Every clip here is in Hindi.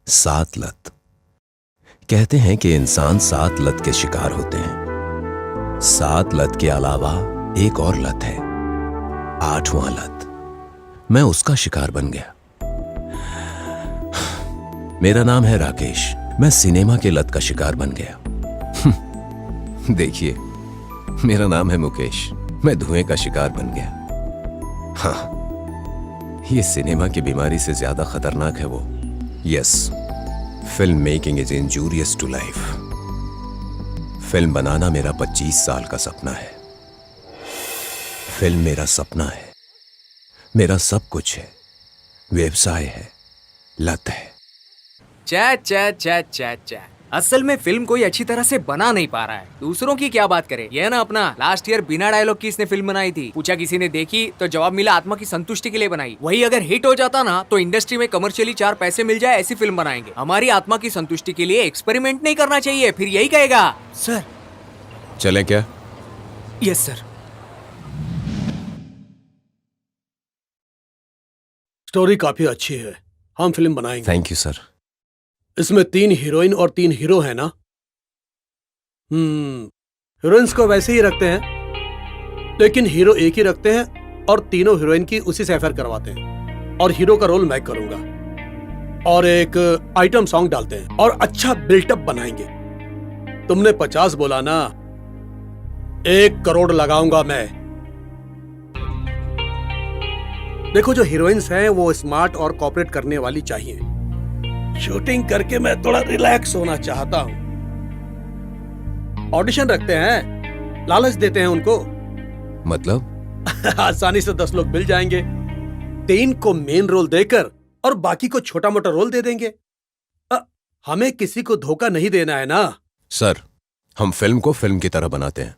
सात लत। कहते हैं कि इंसान सात लत के शिकार होते हैं। सात लत के अलावा एक और लत है, आठवां लत। मैं उसका शिकार बन गया। मेरा नाम है राकेश। मैं सिनेमा के लत का शिकार बन गया। देखिए, मेरा नाम है मुकेश। मैं धुएं का शिकार बन गया। हाँ, ये सिनेमा की बीमारी से ज्यादा खतरनाक है वो। Yes, film making is injurious to life. Film बनाना मेरा 25 साल का सपना है। फिल्म मेरा सपना है, मेरा सब कुछ है। व्यवसाय है, लत है। चा चा चा चा चा। असल में फिल्म कोई अच्छी तरह से बना नहीं पा रहा है, दूसरों की क्या बात करे। ये ना अपना लास्ट ईयर बिना डायलॉग की इसने फिल्म बनाई थी। पूछा किसी ने देखी तो जवाब मिला आत्मा की संतुष्टि के लिए बनाई। वही अगर हिट हो जाता ना तो इंडस्ट्री में कमर्शियली 4 पैसे मिल जाए ऐसी फिल्म बनाएंगे। हमारी आत्मा की संतुष्टि के लिए एक्सपेरिमेंट नहीं करना चाहिए, फिर यही कहेगा। सर चले क्या? Yes sir. स्टोरी काफी अच्छी है, हम फिल्म बनाएंगे। Thank you sir. इसमें 3 हीरोइन और 3 हीरो है ना? हीरोइंस को वैसे ही रखते हैं, लेकिन हीरो एक ही रखते हैं और तीनों हीरोइन की उसी से अफेयर करवाते हैं। और हीरो का रोल मैं करूंगा और एक आइटम सॉन्ग डालते हैं और अच्छा बिल्टअप बनाएंगे। तुमने 50 बोला ना, 1 करोड़ लगाऊंगा मैं। देखो, जो हीरोइंस हैं वो स्मार्ट और कॉपरेट करने वाली चाहिए। शूटिंग करके मैं थोड़ा रिलैक्स होना चाहता हूं। ऑडिशन रखते हैं, लालच देते हैं उनको। मतलब? आसानी से 10 लोग मिल जाएंगे। 3 को मेन रोल देकर और बाकी को छोटा मोटा रोल दे देंगे। हमें किसी को धोखा नहीं देना है ना। सर, हम फिल्म को फिल्म की तरह बनाते हैं।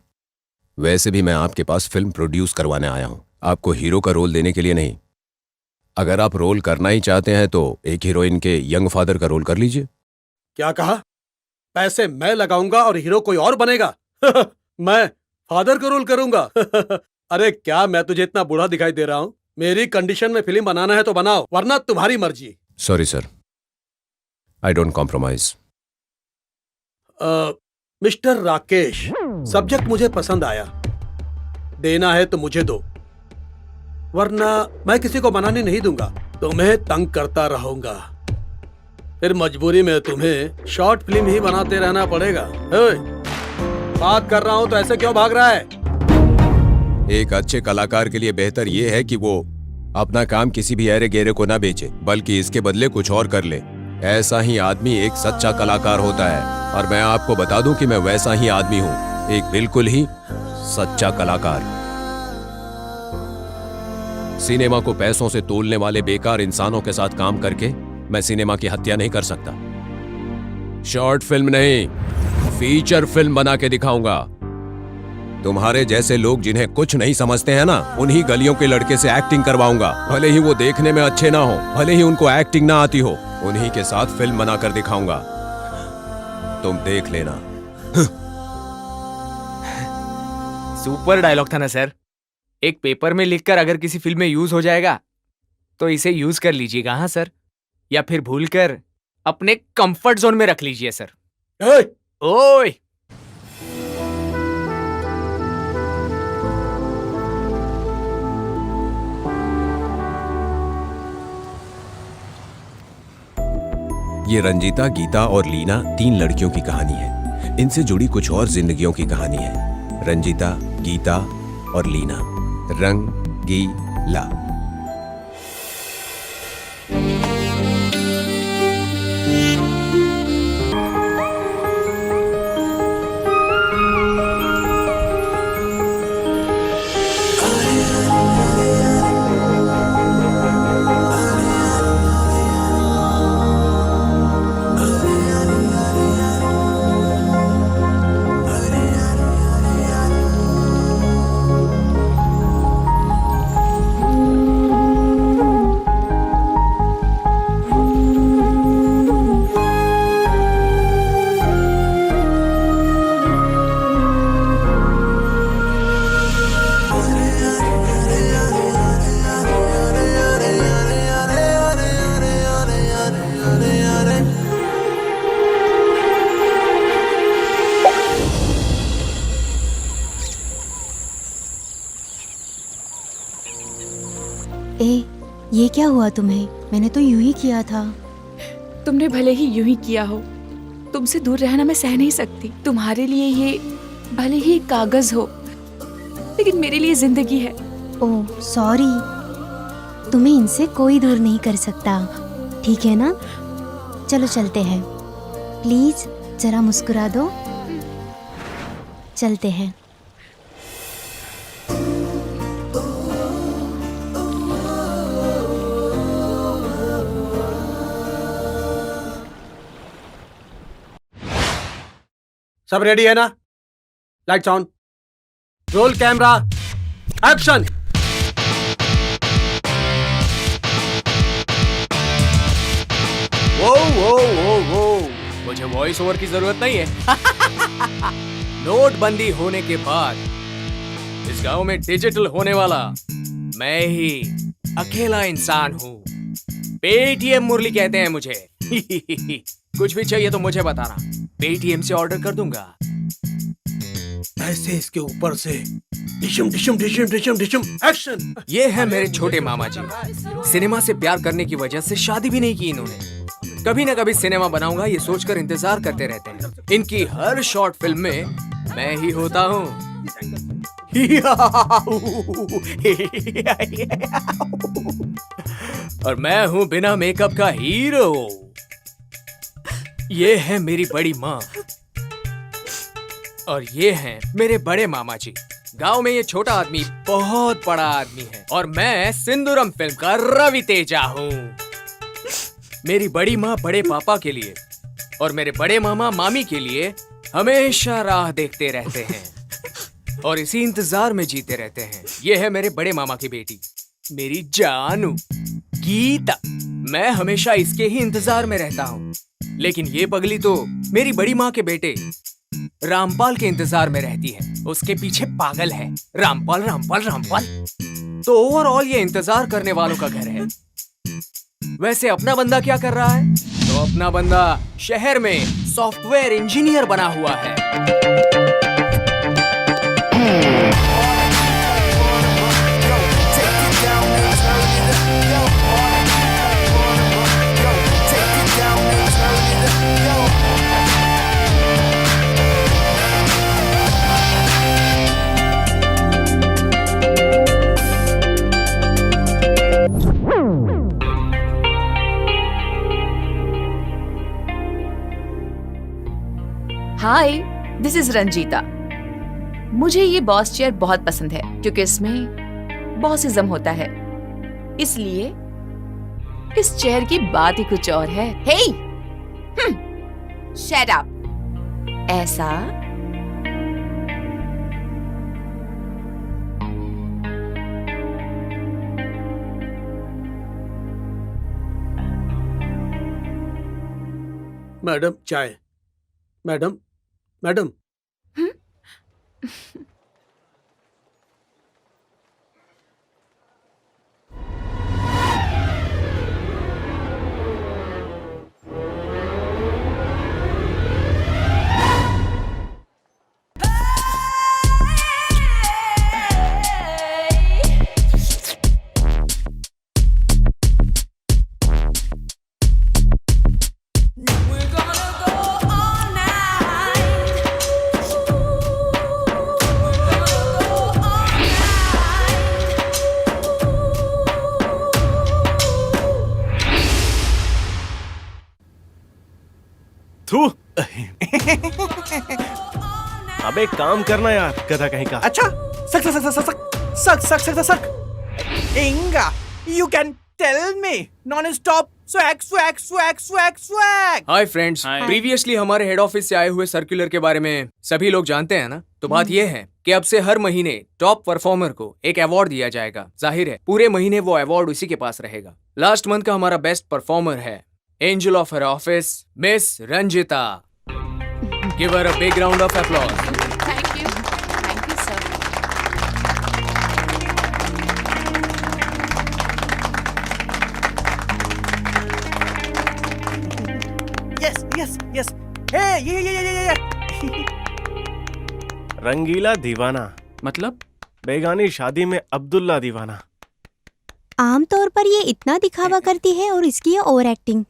वैसे भी मैं आपके पास फिल्म प्रोड्यूस करवाने आया हूं, आपको हीरो का रोल देने के लिए नहीं। अगर आप रोल करना ही चाहते हैं तो एक हीरोइन के यंग फादर का रोल कर लीजिए। क्या कहा? पैसे मैं लगाऊंगा और हीरो कोई और बनेगा? मैं फादर का रोल करूंगा? अरे क्या मैं तुझे इतना बूढ़ा दिखाई दे रहा हूं? मेरी कंडीशन में फिल्म बनाना है तो बनाओ, वरना तुम्हारी मर्जी। Sorry sir, I don't compromise. Mister Rakesh, subject मुझे पसंद आया। देना है तो मुझे दो, वरना मैं किसी को बनाने नहीं दूंगा। तुम्हें तंग करता रहूंगा, फिर मजबूरी में तुम्हें शॉर्ट फिल्म ही बनाते रहना पड़ेगा। बात कर रहा हूं तो ऐसे क्यों भाग रहा है? एक अच्छे कलाकार के लिए बेहतर यह है कि वो अपना काम किसी भी ऐरे गेरे को ना बेचे, बल्कि इसके बदले कुछ और कर ले। ऐसा ही आदमी एक सच्चा कलाकार होता है, और मैं आपको बता दूं कि मैं वैसा ही आदमी हूं, एक बिल्कुल ही सच्चा कलाकार। सिनेमा को पैसों से तोलने वाले बेकार इंसानों के साथ काम करके मैं सिनेमा की हत्या नहीं कर सकता। शॉर्ट फिल्म नहीं, फीचर फिल्म बना के दिखाऊंगा। तुम्हारे जैसे लोग जिन्हें कुछ नहीं समझते हैं ना, उन्हीं गलियों के लड़के से एक्टिंग करवाऊंगा। भले ही वो देखने में अच्छे ना हो, भले ही उनको एक्टिंग ना आती हो, उन्हीं के साथ फिल्म बनाकर दिखाऊंगा। तुम देख लेना। सुपर डायलॉग था ना सर। एक पेपर में लिखकर अगर किसी फिल्म में यूज हो जाएगा तो इसे यूज कर लीजिएगा। हाँ सर, या फिर भूलकर अपने कंफर्ट जोन में रख लीजिए सर। ओए ये रंजीता, गीता और लीना 3 लड़कियों की कहानी है। इनसे जुड़ी कुछ और जिंदगियों की कहानी है। रंजीता, गीता और लीना। रंगीला। ए, ये क्या हुआ तुम्हें? मैंने तो यूं ही किया था। तुमने भले ही यूं ही किया हो, तुमसे दूर रहना मैं सह नहीं सकती। तुम्हारे लिए ये भले ही एक कागज हो, लेकिन मेरे लिए जिंदगी है। ओह सॉरी, तुम्हें इनसे कोई दूर नहीं कर सकता, ठीक है ना? चलो चलते हैं, प्लीज जरा मुस्कुरा दो। चलते हैं। सब रेडी है ना? Lights on, roll camera, action. वो मुझे वॉइस ओवर की जरूरत नहीं है। नोटबंदी होने के बाद इस गांव में डिजिटल होने वाला मैं ही अकेला इंसान हूँ। पेटीएम मुरली कहते हैं मुझे। कुछ भी चाहिए तो मुझे बताना, पेटीएम से ऑर्डर कर दूंगा। ऐसे इसके ऊपर से डिशम डिशम डिशम डिशम डिशम एक्शन। ये है मेरे छोटे मामा जी। सिनेमा से प्यार करने की वजह से शादी भी नहीं की इन्होंने। कभी ना कभी सिनेमा बनाऊंगा ये सोचकर इंतजार करते रहते हैं। इनकी हर शॉर्ट फिल्म में मैं ही होता हूँ। और मैं हूँ बिना मेकअप का हीरो। ये है मेरी बड़ी माँ और ये हैं मेरे बड़े मामा जी। गांव में ये छोटा आदमी बहुत बड़ा आदमी है और मैं सिंदूरम फिल्म का रवि तेजा हूँ। मेरी बड़ी माँ बड़े पापा के लिए और मेरे बड़े मामा मामी के लिए हमेशा राह देखते रहते हैं और इसी इंतजार में जीते रहते हैं। ये है मेरे बड़े मामा की बेटी, मेरी जानू गीता। मैं हमेशा इसके ही इंतजार में रहता हूँ, लेकिन ये पगली तो मेरी बड़ी माँ के बेटे रामपाल के इंतजार में रहती है। उसके पीछे पागल है, रामपाल रामपाल रामपाल। तो ओवरऑल ये इंतजार करने वालों का घर है। वैसे अपना बंदा क्या कर रहा है? तो अपना बंदा शहर में सॉफ्टवेयर इंजीनियर बना हुआ है। हाय, दिस इज रंजीता। मुझे ये बॉस चेयर बहुत पसंद है क्योंकि इसमें बॉसिज्म होता है। इसलिए इस चेयर की बात ही कुछ और है। हे, शट अप। ऐसा मैडम चाय। मैडम मैडम थू। अबे काम करना यार, गधा कहीं का। अच्छा, सक सक सक सक सक सक सक सक इंगा, you can tell me non-stop swag swag swag swag swag। Hi friends, previously हमारे हेड ऑफिस से आए हुए सर्कुलर के बारे में सभी लोग जानते हैं ना? तो बात ये है कि अब से हर महीने टॉप परफॉर्मर को एक अवार्ड दिया जाएगा। जाहिर है पूरे महीने वो अवार्ड उसी के पास रहेगा। लास्ट मंथ का हमारा बेस्ट परफॉर्मर है angel of her office, miss Ranjita. Give her a big round of applause. Thank you sir. Yes yes yes। Hey ये। रंगीला दीवाना मतलब बेगानी शादी में अब्दुल्ला दीवाना। आमतौर पर ये इतना दिखावा करती है और इसकी ये ओवर एक्टिंग।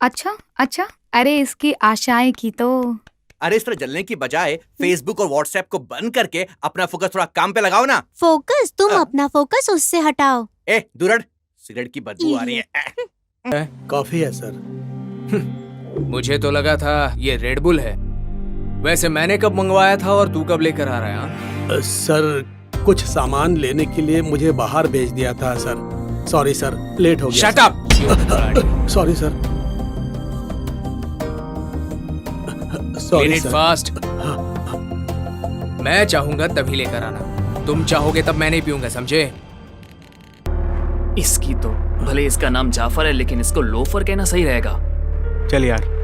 अच्छा, अरे इसकी आशाएं की तो। अरे इस तरह जलने की बजाय फेसबुक और व्हाट्सएप को बंद करके अपना फोकस थोड़ा काम पे लगाओ ना। फोकस? तुम अपना फोकस उससे हटाओ। ए दूर, सिगरेट की बदबू आ रही है। कॉफी है सर। मुझे तो लगा था ये रेडबुल है। वैसे मैंने कब मंगवाया था और तू कब लेकर आ रहा है? हाँ? सर कुछ सामान लेने के लिए मुझे बाहर भेज दिया था सर। सॉरी सर, लेट हो गया। Shut up. Sorry sir. Sorry sir. Fast. मैं चाहूंगा तभी लेकर आना, तुम चाहोगे तब मैं नहीं पीऊंगा, समझे? इसकी तो भले इसका नाम जाफर है लेकिन इसको लोफर कहना सही रहेगा। चल यार।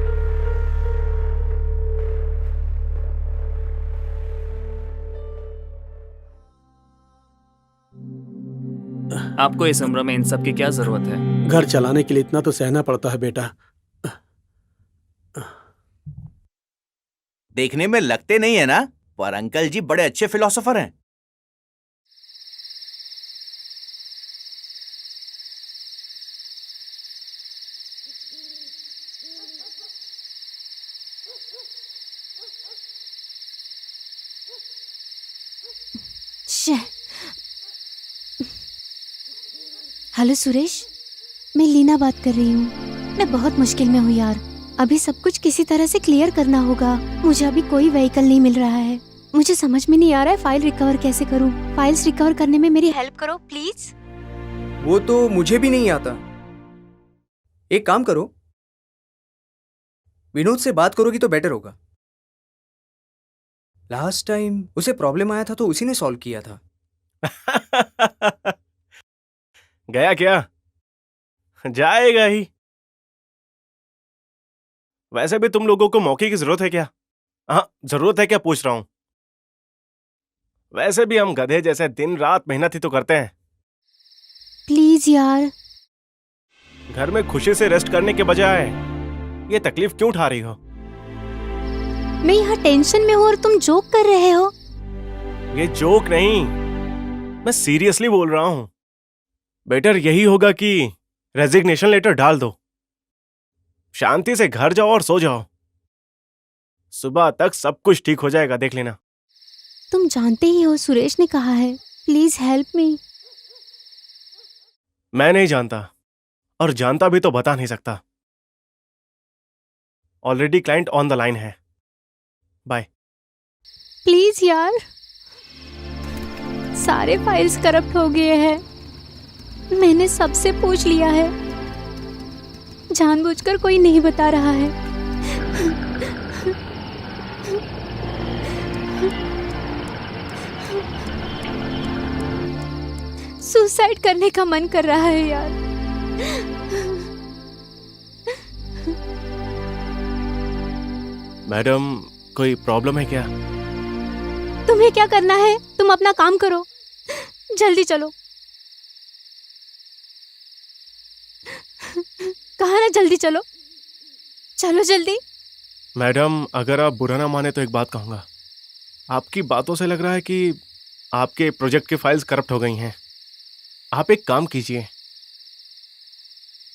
आपको इस उम्र में इन सब की क्या जरूरत है? घर चलाने के लिए इतना तो सहना पड़ता है बेटा। देखने में लगते नहीं है ना, पर अंकल जी बड़े अच्छे फिलोसोफर हैं। हेलो सुरेश, मैं लीना बात कर रही हूँ। मैं बहुत मुश्किल में हूँ यार। अभी सब कुछ किसी तरह से क्लियर करना होगा। मुझे अभी कोई व्हीकल नहीं मिल रहा है। मुझे समझ में नहीं आ रहा है फाइल रिकवर कैसे करूँ। फाइल्स रिकवर करने में मेरी हेल्प करो प्लीज। वो तो मुझे भी नहीं आता। एक काम करो, विनोद से बात करोगी तो बेटर होगा। लास्ट टाइम उसे प्रॉब्लम आया था तो उसी ने सॉल्व किया था। गया क्या? जाएगा ही। वैसे भी तुम लोगों को मौके की जरूरत है क्या? हाँ, जरूरत है क्या पूछ रहा हूं। वैसे भी हम गधे जैसे दिन रात मेहनत ही तो करते हैं। प्लीज यार। घर में खुशी से रेस्ट करने के बजाय ये तकलीफ क्यों उठा रही हो? मैं यहाँ टेंशन में हूँ और तुम जोक कर रहे हो। ये जोक नहीं, मैं सीरियसली बोल रहा हूं। बेटर यही होगा कि रेजिग्नेशन लेटर डाल दो, शांति से घर जाओ और सो जाओ। सुबह तक सब कुछ ठीक हो जाएगा, देख लेना। तुम जानते ही हो सुरेश ने कहा है। Please help me. मैं नहीं जानता, और जानता भी तो बता नहीं सकता। Already client on the line है। बाय। प्लीज यार। सारे फाइल्स करप्ट हो गए हैं। मैंने सबसे पूछ लिया है, जानबूझकर कोई नहीं बता रहा है। सुसाइड करने का मन कर रहा है यार। मैडम, कोई प्रॉब्लम है क्या? तुम्हें क्या करना है? तुम अपना काम करो, जल्दी चलो। कहा ना जल्दी चलो, चलो जल्दी। मैडम, अगर आप बुरा ना माने तो एक बात कहूंगा। आपकी बातों से लग रहा है कि आपके प्रोजेक्ट की फाइल्स करप्ट हो गई हैं। आप एक काम कीजिए,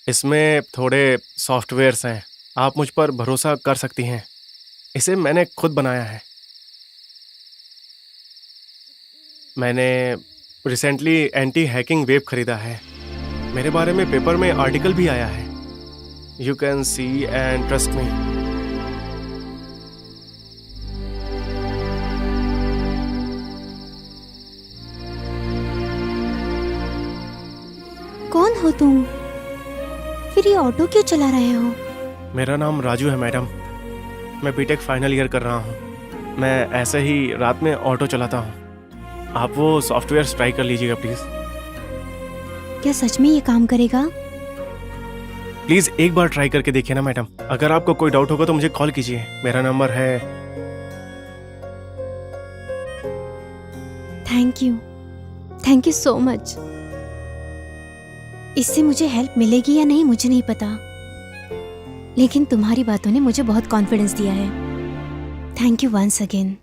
इसमें थोड़े सॉफ्टवेयर्स हैं, आप मुझ पर भरोसा कर सकती हैं। इसे मैंने खुद बनाया है। मैंने रिसेंटली एंटी हैकिंग वेब खरीदा है। मेरे बारे में पेपर में आर्टिकल भी आया है। You can see and trust me. कौन हो तुम? फिर ये ऑटो क्यों चला रहे हो? मेरा नाम राजू है मैडम। मैं बीटेक फाइनल ईयर कर रहा हूँ। मैं ऐसे ही रात में ऑटो चलाता हूँ। आप वो सॉफ्टवेयर ट्राई कर लीजिएगा प्लीज। क्या सच में ये काम करेगा? प्लीज एक बार ट्राई करके देखिए ना मैडम। अगर आपको कोई डाउट होगा तो मुझे कॉल कीजिए। मेरा नंबर है। Thank you so much. इससे मुझे हेल्प मिलेगी या नहीं मुझे नहीं पता, लेकिन तुम्हारी बातों ने मुझे बहुत कॉन्फिडेंस दिया है। Thank you once again.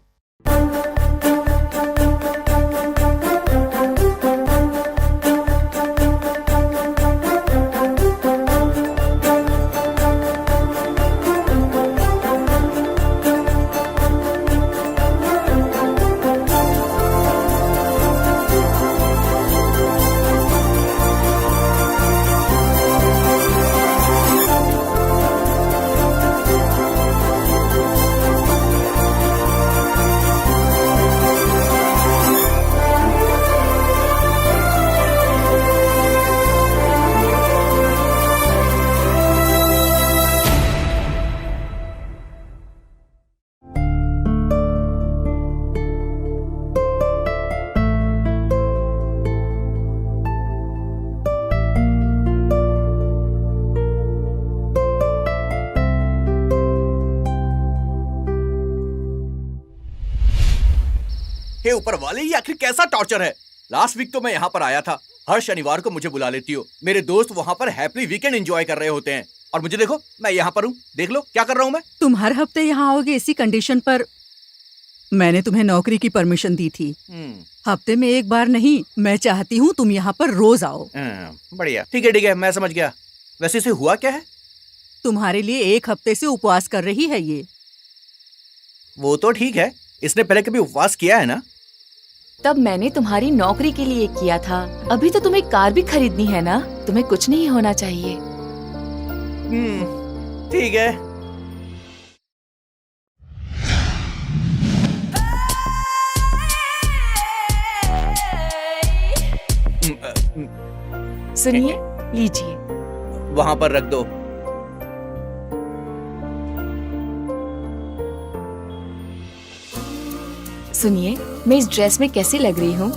हे ऊपर वाले, ये आखिर कैसा टॉर्चर है? लास्ट वीक तो मैं यहाँ पर आया था, हर शनिवार को मुझे बुला लेती हो। मेरे दोस्त वहाँ पर हैप्पी वीकेंड एंजॉय कर रहे होते हैं और मुझे देखो, मैं यहाँ पर हूँ। देख लो क्या कर रहा हूँ मैं। तुम हर हफ्ते यहाँ आओगे इसी कंडीशन पर मैंने तुम्हें नौकरी की परमिशन दी थी। हफ्ते में एक बार नहीं, मैं चाहती हूँ तुम यहाँ पर रोज आओ। बढ़िया, ठीक है, मैं समझ गया। वैसे इसे हुआ क्या है? तुम्हारे लिए एक हफ्ते से उपवास कर रही है ये। वो तो ठीक है, इसने पहले कभी उपवास किया है ना? तब मैंने तुम्हारी नौकरी के लिए किया था। अभी तो तुम्हें कार भी खरीदनी है ना, तुम्हें कुछ नहीं होना चाहिए। ठीक है। सुनिए, लीजिए। वहां पर रख दो। सुनिए, मैं इस ड्रेस में कैसी लग रही हूँ?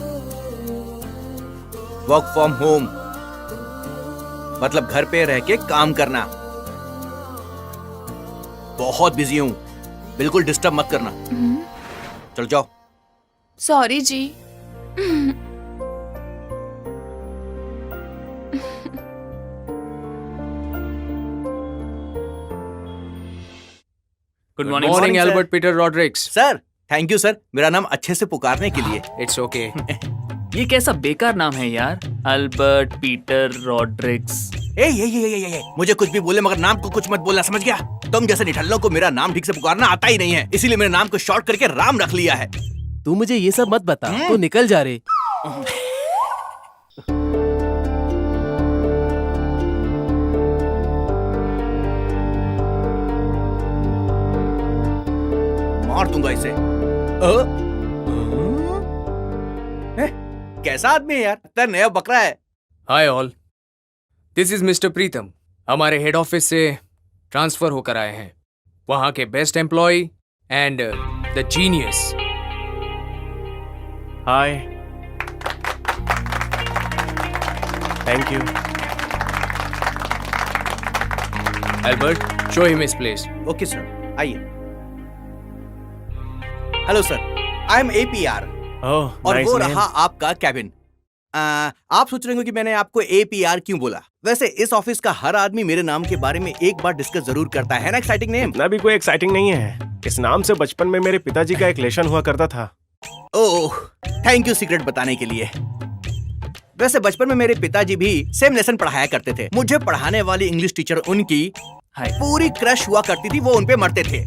वर्क फ्रॉम होम मतलब घर पे रह के काम करना। बहुत बिजी हूँ, बिल्कुल डिस्टर्ब मत करना। चल जाओ। सॉरी जी। Good morning morning sir. Albert Peter Rodricks. Sir, thank you sir, मेरा नाम अच्छे से पुकारने के लिए। It's okay. ये कैसा बेकार नाम है यार, अल्बर्ट पीटर रॉड्रिक्स। ये मुझे कुछ भी बोले मगर नाम को कुछ मत बोलना, समझ गया? तुम जैसे निठल्लों को मेरा नाम ठीक से पुकारना आता ही नहीं है, इसीलिए मेरे नाम को शॉर्ट करके राम रख लिया है। तू मुझे ये सब मत बता, तो निकल जा रे। मार दूंगा इसे। कैसा आदमी है यार, इतना नया बकरा है। Hi all, this is mister Pritam. हमारे हेड ऑफिस से ट्रांसफर होकर आए हैं, वहां के best employee and the genius. Hi, thank you. Albert, show him his place. Okay sir, आइए। Hello sir, I am APR और वो रहा आपका कैबिन। आप सोच रहे होंगे कि मैंने आपको APR क्यों बोला। वैसे इस ऑफिस का हर आदमी मेरे नाम के बारे में एक बार डिस्कस जरूर करता है ना। Exciting name? इतना भी कोई एक्साइटिंग नहीं है। इस नाम से बचपन में मेरे पिताजी का एक रिलेशन हुआ करता था। ओह, थैंक यू सीक्रेट बताने के लिए। वैसे बचपन में मेरे पिताजी भी सेम लेसन पढ़ाया करते थे। मुझे पढ़ाने वाली इंग्लिश टीचर उनकी पूरी क्रश हुआ करती थी, वो उनपे मरते थे।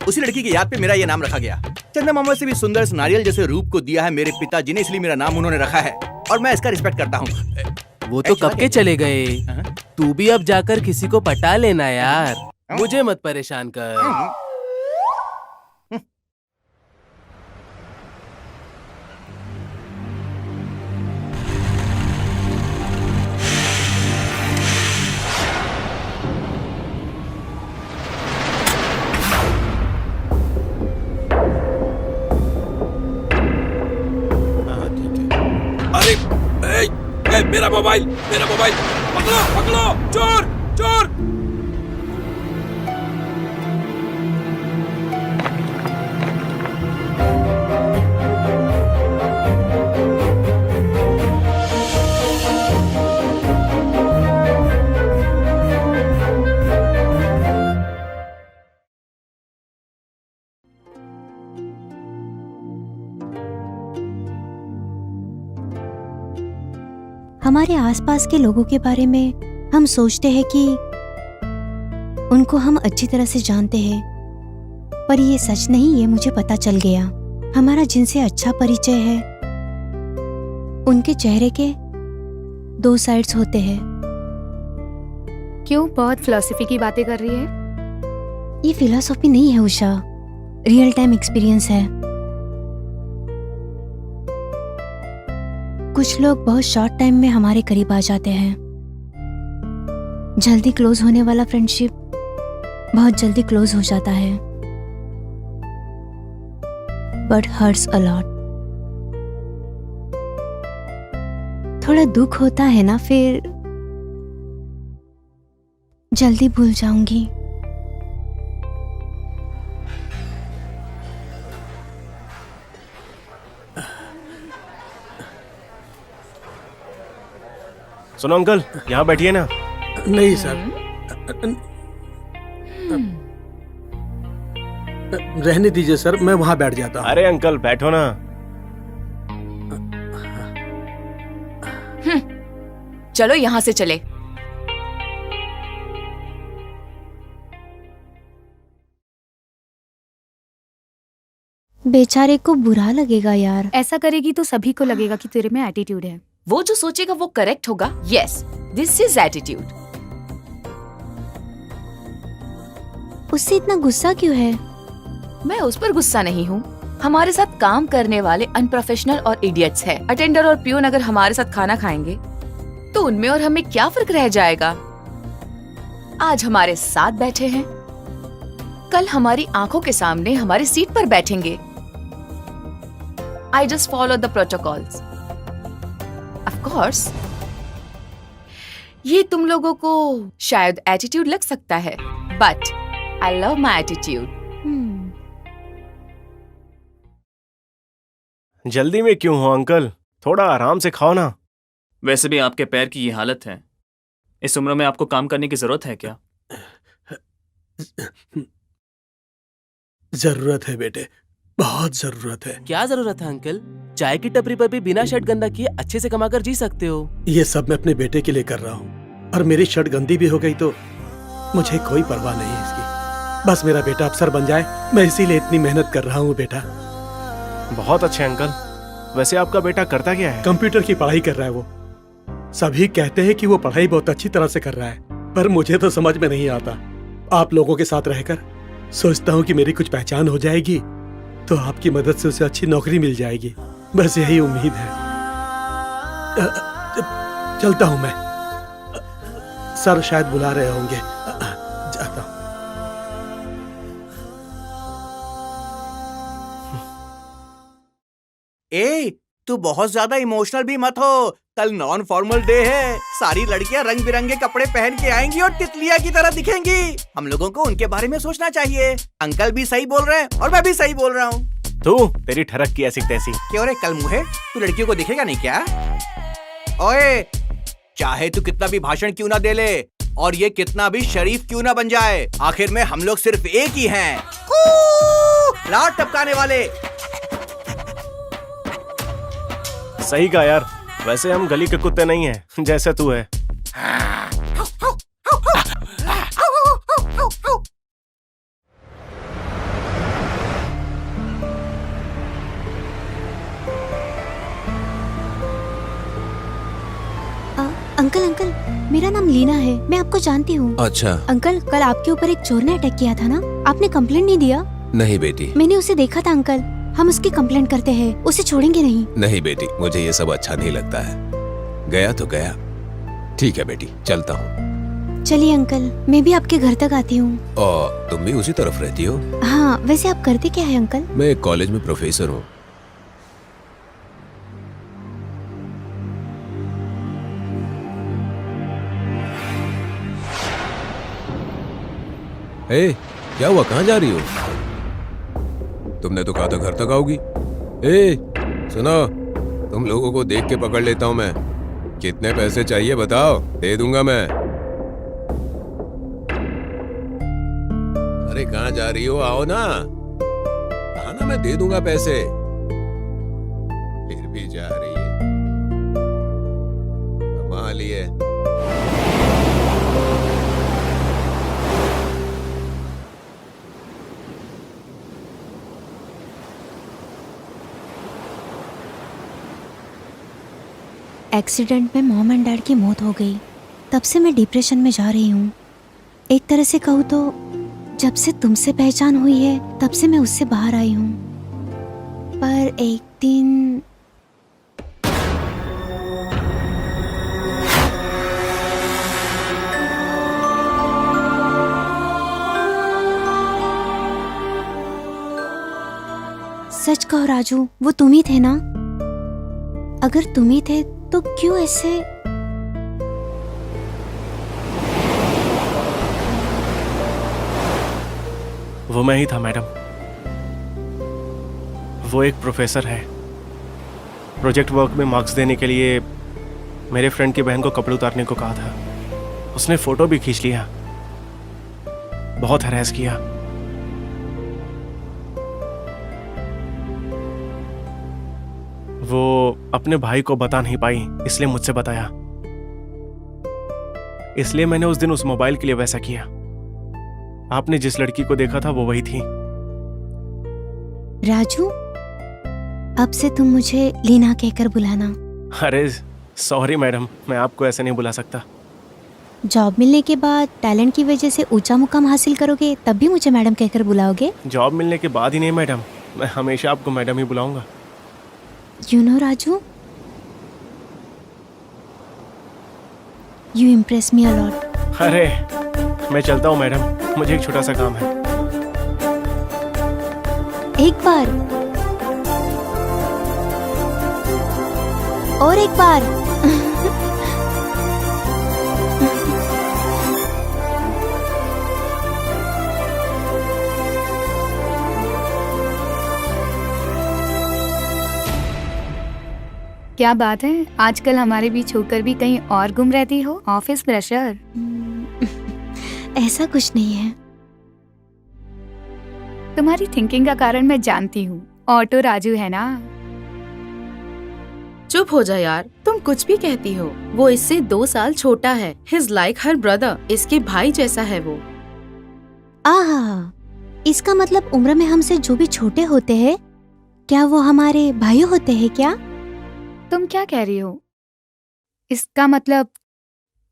उसी लड़की की याद पे मेरा ये नाम रखा गया। चंदा मामा से भी सुंदर इस नारियल जैसे रूप को दिया है मेरे पिताजी ने, इसलिए मेरा नाम उन्होंने रखा है और मैं इसका रिस्पेक्ट करता हूँ। वो तो कब के चले गए, तू भी अब जाकर किसी को पटा लेना यार, मुझे मत परेशान कर। मेरा मोबाइल पकड़ो पकड़ो, चोर चोर। हमारे आसपास के लोगों के बारे में हम सोचते हैं कि उनको हम अच्छी तरह से जानते हैं, पर ये सच नहीं, ये मुझे पता चल गया। हमारा जिनसे अच्छा परिचय है उनके चेहरे के दो साइड्स होते हैं। क्यों, बहुत फिलॉसफी की बातें कर रही है? ये फिलॉसफी नहीं है उषा, रियल टाइम एक्सपीरियंस है। कुछ लोग बहुत शॉर्ट टाइम में हमारे करीब आ जाते हैं। जल्दी क्लोज होने वाला फ्रेंडशिप बहुत जल्दी क्लोज हो जाता है, बट हर्ट्स अ लॉट। थोड़ा दुख होता है ना, फिर जल्दी भूल जाऊंगी। सुनो अंकल, यहाँ बैठिए ना। नहीं सर, रहने दीजिए सर, मैं वहां बैठ जाता हूँ। अरे अंकल बैठो ना। चलो यहाँ से चले। बेचारे को बुरा लगेगा यार। ऐसा करेगी तो सभी को लगेगा कि तेरे में एटीट्यूड है। वो जो सोचेगा वो करेक्ट होगा। Yes, this is attitude. उससे इतना गुस्सा क्यों है? मैं उस पर गुस्सा नहीं हूँ। हमारे साथ काम करने वाले अनप्रोफेशनल और इडियट्स हैं। अटेंडर और प्यून अगर हमारे साथ खाना खाएंगे तो उनमें और हमें क्या फर्क रह जाएगा। आज हमारे साथ बैठे हैं, कल हमारी आंखों के सामने हमारी सीट पर बैठेंगे। I just follow the protocols. Of course, ये तुम लोगों को शायद एटीट्यूड लग सकता है, but I love my attitude. जल्दी में क्यों हो अंकल? थोड़ा आराम से खाओ ना। वैसे भी आपके पैर की ये हालत है, इस उम्र में आपको काम करने की जरूरत है क्या? जरूरत है बेटे, बहुत जरूरत है। क्या जरूरत है अंकल? चाय की टपरी पर भी बिना शर्ट गंदा किए अच्छे से कमाकर जी सकते हो। ये सब मैं अपने बेटे के लिए कर रहा हूँ, और मेरी शर्ट गंदी भी हो गई तो मुझे कोई परवाह नहीं है इसकी। बस मेरा बेटा अफसर बन जाए, मैं इसीलिए इतनी मेहनत कर रहा हूँ बेटा। बहुत अच्छे अंकल। वैसे आपका बेटा करता क्या है? कंप्यूटर की पढ़ाई कर रहा है वो। सभी कहते हैं कि वो पढ़ाई बहुत अच्छी तरह से कर रहा है, पर मुझे तो समझ में नहीं आता। आप लोगों के साथ रहकर सोचता हूँ कि मेरी कुछ पहचान हो जाएगी तो आपकी मदद से उसे अच्छी नौकरी मिल जाएगी। बस यही उम्मीद है। चलता हूँ मैं। सर शायद बुला रहे होंगे, जाता हूँ। ए, तू बहुत ज्यादा इमोशनल भी मत हो। कल नॉन फॉर्मल डे है, सारी लड़कियां रंग बिरंगे कपड़े पहन के आएंगी और तितलिया की तरह दिखेंगी। हम लोगों को उनके बारे में सोचना चाहिए। अंकल भी सही बोल रहे हैं और मैं भी सही बोल रहा हूँ। तू तेरी ठरक की ऐसी तैसी। क्यों रे कल मुहे, तू लड़कियों को दिखेगा नहीं क्या? ओए, चाहे तू कितना भी भाषण क्यों ना दे ले और ये कितना भी शरीफ क्यों ना बन जाए, आखिर में हम लोग सिर्फ एक ही हैं। लाट टपकाने वाले। सही कहा यार। वैसे हम गली के कुत्ते नहीं हैं जैसे तू है। अंकल अंकल, मेरा नाम लीना है, मैं आपको जानती हूँ। अच्छा। अंकल, कल आपके ऊपर एक चोर ने अटैक किया था ना, आपने कंप्लेंट नहीं दिया? नहीं बेटी। मैंने उसे देखा था अंकल, हम उसकी कंप्लेंट करते हैं, उसे छोड़ेंगे नहीं। नहीं बेटी, मुझे ये सब अच्छा नहीं लगता है। गया तो गया। ठीक है बेटी, चलता हूँ। चलिए अंकल, मैं भी आपके घर तक आती हूँ। और तुम भी उसी तरफ रहती हो? हाँ, वैसे आप करते क्या है अंकल? मैं एक कॉलेज में प्रोफेसर हूँ। ए, क्या हुआ? कहाँ जा रही हो? तुमने तो कहा था घर तक आओगी। ए, सुनो, तुम लोगों को देख के पकड़ लेता हूँ मैं। कितने पैसे चाहिए बताओ, दे दूंगा मैं। अरे कहाँ जा रही हो? आओ ना, आना, मैं दे दूंगा पैसे। फिर भी जा रही है, कमाल ही है। एक्सीडेंट में मॉम एंड डैड की मौत हो गई, तब से मैं डिप्रेशन में जा रही हूँ। एक तरह से कहूँ तो जब से तुमसे पहचान हुई है तब से मैं उससे बाहर आई हूँ। पर एक दिन सच कहो राजू, वो तुम ही थे ना? अगर तुम ही थे तो क्यों ऐसे? वो मैं ही था मैडम। वो एक प्रोफेसर है। प्रोजेक्ट वर्क में मार्क्स देने के लिए मेरे फ्रेंड की बहन को कपड़े उतारने को कहा था। उसने फोटो भी खींच लिया, बहुत हरास किया। वो अपने भाई को बता नहीं पाई, इसलिए मुझसे बताया। इसलिए मैंने उस दिन उस मोबाइल के लिए वैसा किया। आपने जिस लड़की को देखा था वो वही थी। राजू, अब से तुम मुझे लीना कहकर बुलाना। अरे सॉरी मैडम, मैं आपको ऐसे नहीं बुला सकता। जॉब मिलने के बाद टैलेंट की वजह से ऊंचा मुकाम हासिल करोगे तब भी मुझे मैडम कहकर बुलाओगे? जॉब मिलने के बाद ही नहीं मैडम, मैं हमेशा आपको मैडम ही बुलाऊंगा। You know Raju, you impress me a lot. अरे मैं चलता हूँ मैडम, मुझे एक छोटा सा काम है। एक बार और एक बार। क्या बात है, आजकल हमारे बीच होकर भी कहीं और गुम रहती हो? Office pressure? ऐसा कुछ नहीं है। तुम्हारी थिंकिंग का कारण मैं जानती हूँ। ऑटो राजू है ना? चुप हो जा यार, तुम कुछ भी कहती हो। वो इससे 2 साल छोटा है। हिज लाइक हर ब्रदर, इसके भाई जैसा है वो। आहा, इसका मतलब उम्र में हमसे जो भी छोटे होते हैं, क्या वो हमारे भाई होते हैं क्या? तुम क्या कह रही हो? इसका मतलब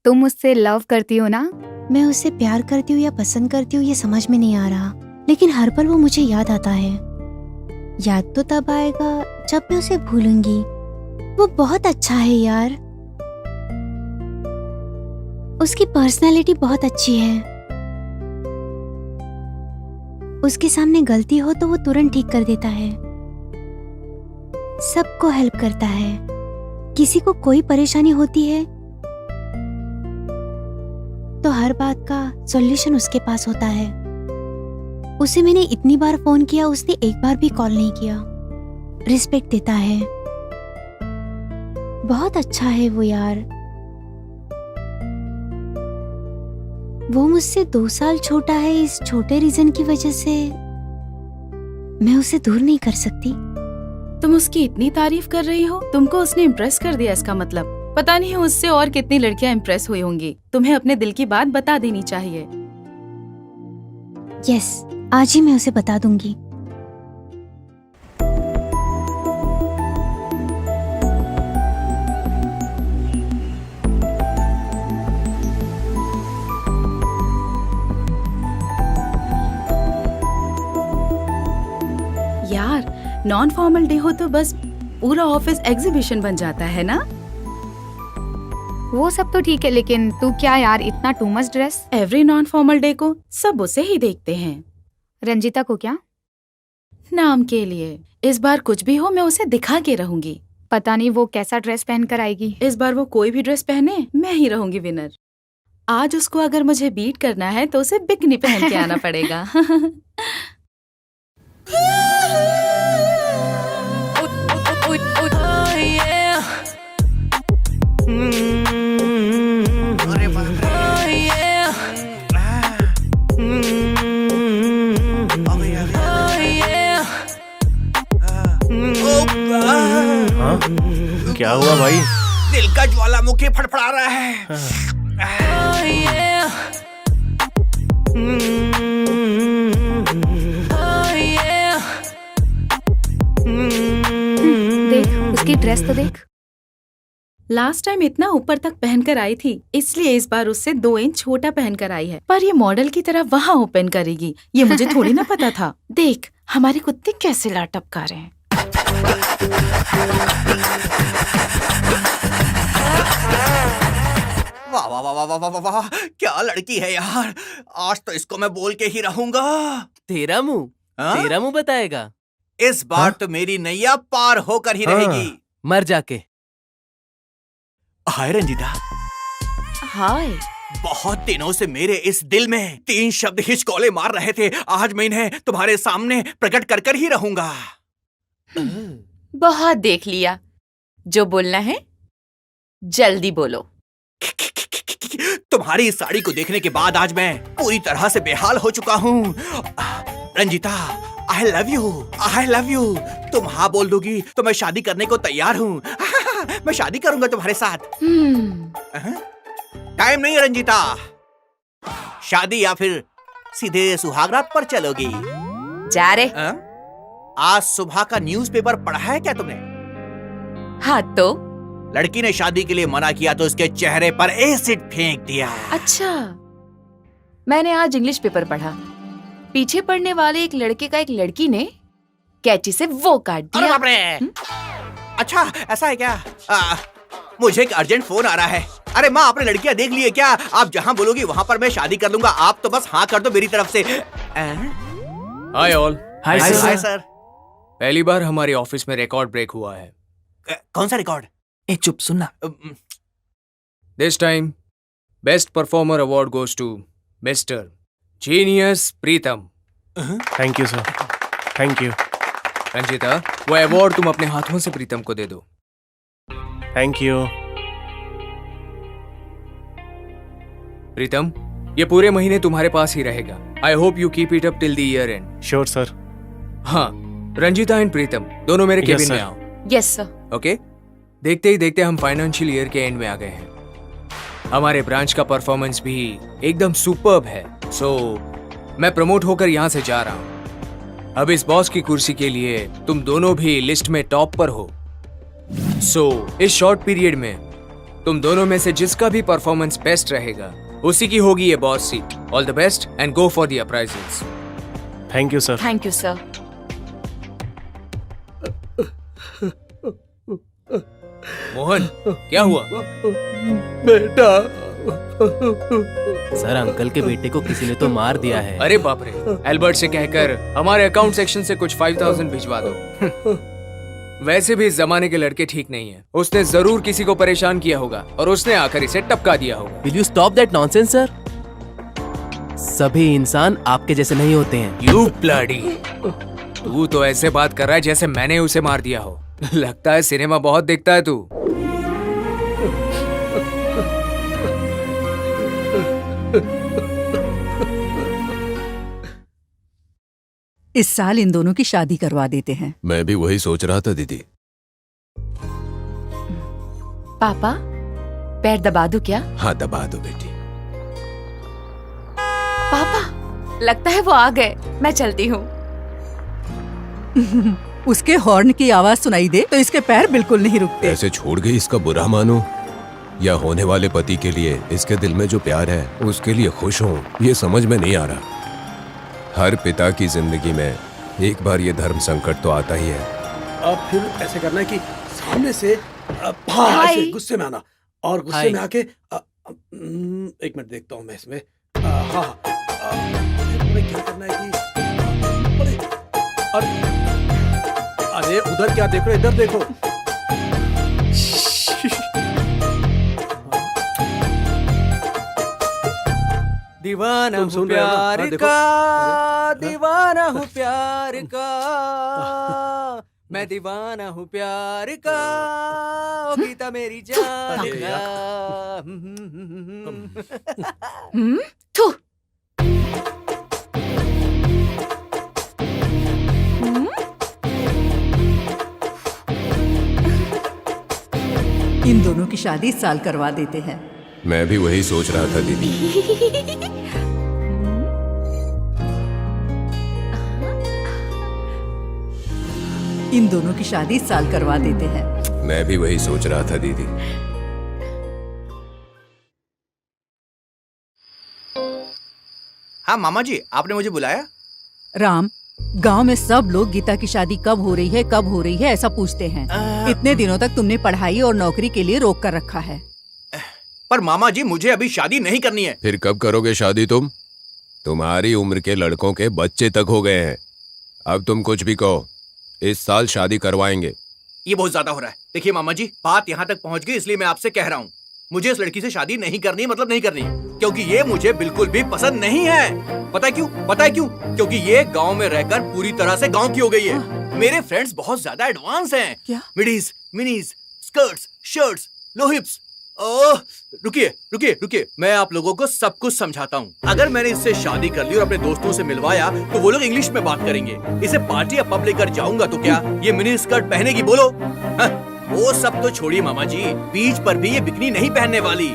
तुम उससे लव करती हो ना? मैं उससे प्यार करती हूँ या पसंद करती हूँ ये समझ में नहीं आ रहा, लेकिन हर पल वो मुझे याद आता है। याद तो तब आएगा जब मैं उसे भूलूंगी। वो बहुत अच्छा है यार, उसकी पर्सनालिटी बहुत अच्छी है। उसके सामने गलती हो तो वो तुरंत ठीक कर देता है, सबको हेल्प करता है। किसी को कोई परेशानी होती है तो हर बात का सॉल्यूशन उसके पास होता है। उसे मैंने इतनी बार फोन किया, उसने एक बार भी कॉल नहीं किया। रिस्पेक्ट देता है, बहुत अच्छा है वो यार। वो मुझसे 2 साल छोटा है, इस छोटे रीजन की वजह से मैं उसे दूर नहीं कर सकती। तुम उसकी इतनी तारीफ कर रही हो, तुमको उसने इम्प्रेस कर दिया। इसका मतलब पता नहीं उससे और कितनी लड़कियां इम्प्रेस हुई होंगी। तुम्हें अपने दिल की बात बता देनी चाहिए। यस, आज ही मैं उसे बता दूंगी। यार, नॉन फॉर्मल डे हो तो बस पूरा ऑफिस एग्जीबिशन बन जाता है ना? वो सब तो ठीक है, लेकिन तू क्या यार इतना too much dress? Every non formal day को सब उसे ही देखते हैं। रंजीता को क्या? नाम के लिए। इस बार कुछ भी हो मैं उसे दिखा के रहूंगी। पता नहीं वो कैसा ड्रेस पहन कर आएगी। इस बार वो कोई भी ड्रेस पहने, मैं ही रहूंगी विनर। आज उसको अगर मुझे बीट करना है तो उसे बिकनी पहन के आना पड़ेगा। हाँ? क्या हुआ भाई? दिल का ज्वालामुखी फड़फड़ा रहा है। देख उसकी ड्रेस तो देख। लास्ट टाइम इतना ऊपर तक पहनकर आई थी, इसलिए इस बार उससे 2 इंच छोटा पहनकर आई है। पर ये मॉडल की तरह वहाँ ओपन करेगी, ये मुझे थोड़ी ना पता था। देख हमारे कुत्ते कैसे लाट टपका रहे हैं। वाह वाह वाह वाह वाह वाह वाह, क्या लड़की है यार। आज तो इसको मैं बोल के ही रहूंगा। तेरा मुंह हाँ? तेरा मुंह बताएगा। इस बार तो मेरी नैया पार होकर ही रहेगी। मर जाके। हाय रंजीता। हाय। बहुत दिनों से मेरे इस दिल में 3 शब्द हिचकोले मार रहे थे। आज मैं इन्हें तुम्हारे सामने प्रकट कर कर ही रहूंगा। बहुत देख लिया, जो बोलना है जल्दी बोलो। तुम्हारी इस साड़ी को देखने के बाद आज मैं पूरी तरह से बेहाल हो चुका हूँ। Ranjita, I love you, I love you. तुम हाँ बोल दोगी तो मैं शादी करने को तैयार हूँ। मैं शादी करूंगा तुम्हारे साथ। टाइम नहीं है रंजीता, शादी या फिर सीधे सुहागरात पर चलोगी। जा रे। आज सुबह का न्यूज़पेपर पढ़ा है क्या तुमने? हाँ तो लड़की ने शादी के लिए मना किया तो उसके चेहरे पर एसिड फेंक दिया। अच्छा, मैंने आज इंग्लिश पेपर पढ़ा। पीछे पड़ने वाले एक लड़के का एक लड़की ने कैंची से वो काट दिया। अरे बाप रे! अच्छा ऐसा है क्या? मुझे एक अर्जेंट फोन आ रहा है। अरे माँ, आपने लड़कियां देख ली है क्या? आप जहाँ बोलोगी वहाँ पर मैं शादी कर लूंगा। आप तो बस हाँ कर दो मेरी तरफ से। Hi all. Hi hi sir. पहली बार हमारे ऑफिस में रिकॉर्ड ब्रेक हुआ है। कौन सा रिकॉर्ड? ए चुप सुनना। This time best performer award goes to mister genius Pritam. Thank you sir, thank you. Ranjita, वो अवार्ड तुम अपने हाथों से प्रीतम को दे दो। Thank you. प्रीतम, ये पूरे महीने तुम्हारे पास ही रहेगा। I hope you keep it up till the year and. Sure sir. हाँ, रंजीता एंड प्रीतम दोनों मेरे Yes, केबिन में sir. आओ। Yes sir. ओके? देखते ही देखते हम फाइनेंशियल ईयर के एंड में आ गए हैं। हमारे ब्रांच का परफॉर्मेंस भी एकदम सुपर्ब है। सो मैं प्रमोट होकर यहाँ से जा रहा हूँ। अब इस बॉस की कुर्सी के लिए तुम दोनों भी लिस्ट में टॉप पर हो। सो इस शॉर्ट पीरियड में तुम दोनों में से जिसका भी परफॉर्मेंस बेस्ट रहेगा उसी की होगी ये boss seat. All the best and go for the appraisals. Thank you sir. Thank you sir. Mohan, क्या हुआ? बेटा, सर अंकल के बेटे को किसी ने तो मार दिया है। अरे बाप रे! एल्बर्ट से कहकर हमारे अकाउंट सेक्शन से कुछ 5000 भिजवा दो। वैसे भी इस जमाने के लड़के ठीक नहीं है। उसने जरूर किसी को परेशान किया होगा और उसने आकर इसे टपका दिया होगा। Will you stop that nonsense sir? सभी इंसान आपके जैसे नहीं होते हैं। You bloody! तू तो ऐसे बात कर रहा है जैसे मैंने उसे मार दिया हो। लगता है सिनेमा बहुत देखता है तू। इस साल इन दोनों की शादी करवा देते हैं। मैं भी वही सोच रहा था दीदी। पापा, पैर दबा दूं क्या? हाँ, दबा दो बेटी। पापा, लगता है वो आ गए। मैं चलती हूँ। उसके हॉर्न की आवाज सुनाई दे तो इसके पैर बिल्कुल नहीं रुकते। ऐसे छोड़ गई इसका बुरा मानो या होने वाले पति के लिए इसके दिल में जो प्यार है उसके लिए खुश हूँ, ये समझ में नहीं आ रहा। हर पिता की जिंदगी में एक बार ये धर्म संकट तो आता ही है। अब फिर ऐसे करना है कि सामने से ऐसे गुस्से में आना और गुस्से में आके एक मिनट देखता हूँ मैं इसमें। मुझे क्या करना है कि अरे उधर क्या देख रहे हो, इधर देखो। दीवाना हूँ सुन रहे हो ना? प्यार हाँ, देखो। का, अरे, दीवाना हूँ प्यार का, मैं दीवाना हूँ प्यार का, ओ गीता मेरी जान अरे का। थू। इन दोनों की शादी इस साल करवा देते हैं। मैं भी वही सोच रहा था दीदी। इन दोनों की शादी इस साल करवा देते हैं। मैं भी वही सोच रहा था दीदी। हाँ मामा जी, आपने मुझे बुलाया? राम, गांव में सब लोग गीता की शादी कब हो रही है, कब हो रही है ऐसा पूछते हैं। इतने दिनों तक तुमने पढ़ाई और नौकरी के लिए रोक कर रखा है। पर मामा जी, मुझे अभी शादी नहीं करनी है। फिर कब करोगे शादी तुम? तुम्हारी उम्र के लड़कों के बच्चे तक हो गए हैं। अब तुम कुछ भी कहो, इस साल शादी करवाएंगे। ये बहुत ज्यादा हो रहा है। देखिए मामा जी, बात यहाँ तक पहुँच गई इसलिए मैं आपसे कह रहा हूँ, मुझे इस लड़की से शादी नहीं करनी है, मतलब नहीं करनी है, क्योंकि ये मुझे बिल्कुल भी पसंद नहीं है। पता है क्यों? पता है क्यों? क्योंकि ये गांव में रहकर पूरी तरह से गांव की हो गई है। मेरे फ्रेंड्स बहुत ज्यादा एडवांस हैं। क्या? मिडीज, मिनीज, स्कर्ट्स, शर्ट्स, लो हिप्स, ओह, रुकिए रुकिए रुकिए, मैं आप लोगों को सब कुछ समझाता हूँ। अगर मैंने इससे शादी कर ली और अपने दोस्तों से मिलवाया तो वो लोग इंग्लिश में बात करेंगे। इसे पार्टी या पब लेकर जाऊंगा तो क्या ये मिनी स्कर्ट पहनेगी? बोलो। हाँ, वो सब तो छोड़िए मामा जी, बीच पर भी ये बिकनी नहीं पहनने वाली।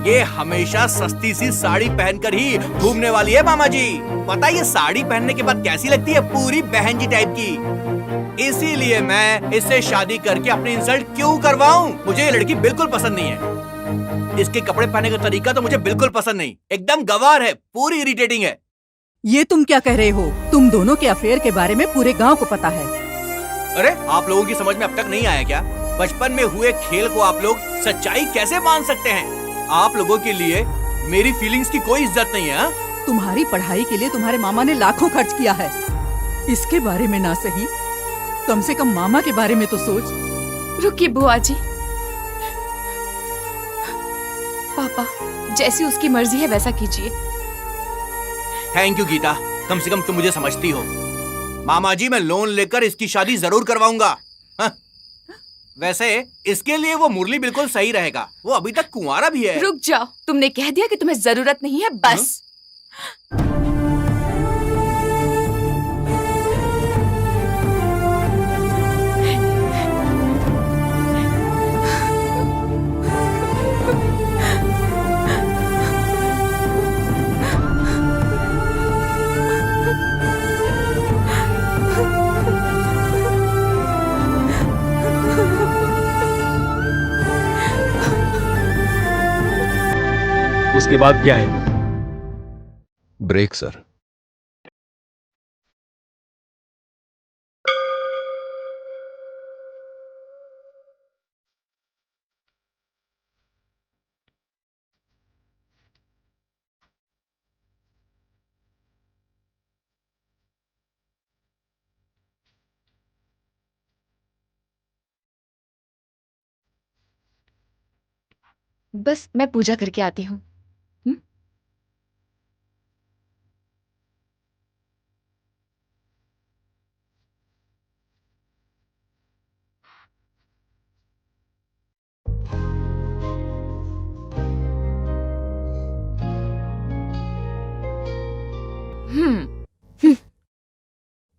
ये हमेशा सस्ती सी साड़ी पहनकर ही घूमने वाली है मामा जी। पता है ये साड़ी पहनने के बाद कैसी लगती है? पूरी बहन जी टाइप की। इसीलिए मैं इससे शादी करके अपनी इंसल्ट क्यों करवाऊं? मुझे ये लड़की बिल्कुल पसंद नहीं है। इसके कपड़े पहनने का तरीका तो मुझे बिल्कुल पसंद नहीं, एकदम गवार है, पूरी इरिटेटिंग है। ये तुम क्या कह रहे हो? तुम दोनों के अफेयर के बारे में पूरे गांव को पता है। अरे आप लोगों की समझ में अब तक नहीं आया क्या? बचपन में हुए खेल को आप लोग सच्चाई कैसे मान सकते हैं? आप लोगों के लिए मेरी फीलिंग्स की कोई इज्जत नहीं है। तुम्हारी पढ़ाई के लिए तुम्हारे मामा ने लाखों खर्च किया है। इसके बारे में ना सही, कम से कम मामा के बारे में तो सोच। रुकिए बुआ जी, पापा जैसी उसकी मर्जी है वैसा कीजिए। थैंक यू गीता, कम से कम तुम मुझे समझती हो। मामा जी मैं लोन लेकर इसकी शादी जरूर करवाऊंगा। हाँ? वैसे इसके लिए वो मुरली बिल्कुल सही रहेगा, वो अभी तक कुंवारा भी है। रुक जाओ, तुमने कह दिया कि तुम्हें जरूरत नहीं है, बस। उसके बाद क्या है? Break sir. बस मैं पूजा करके आती हूँ।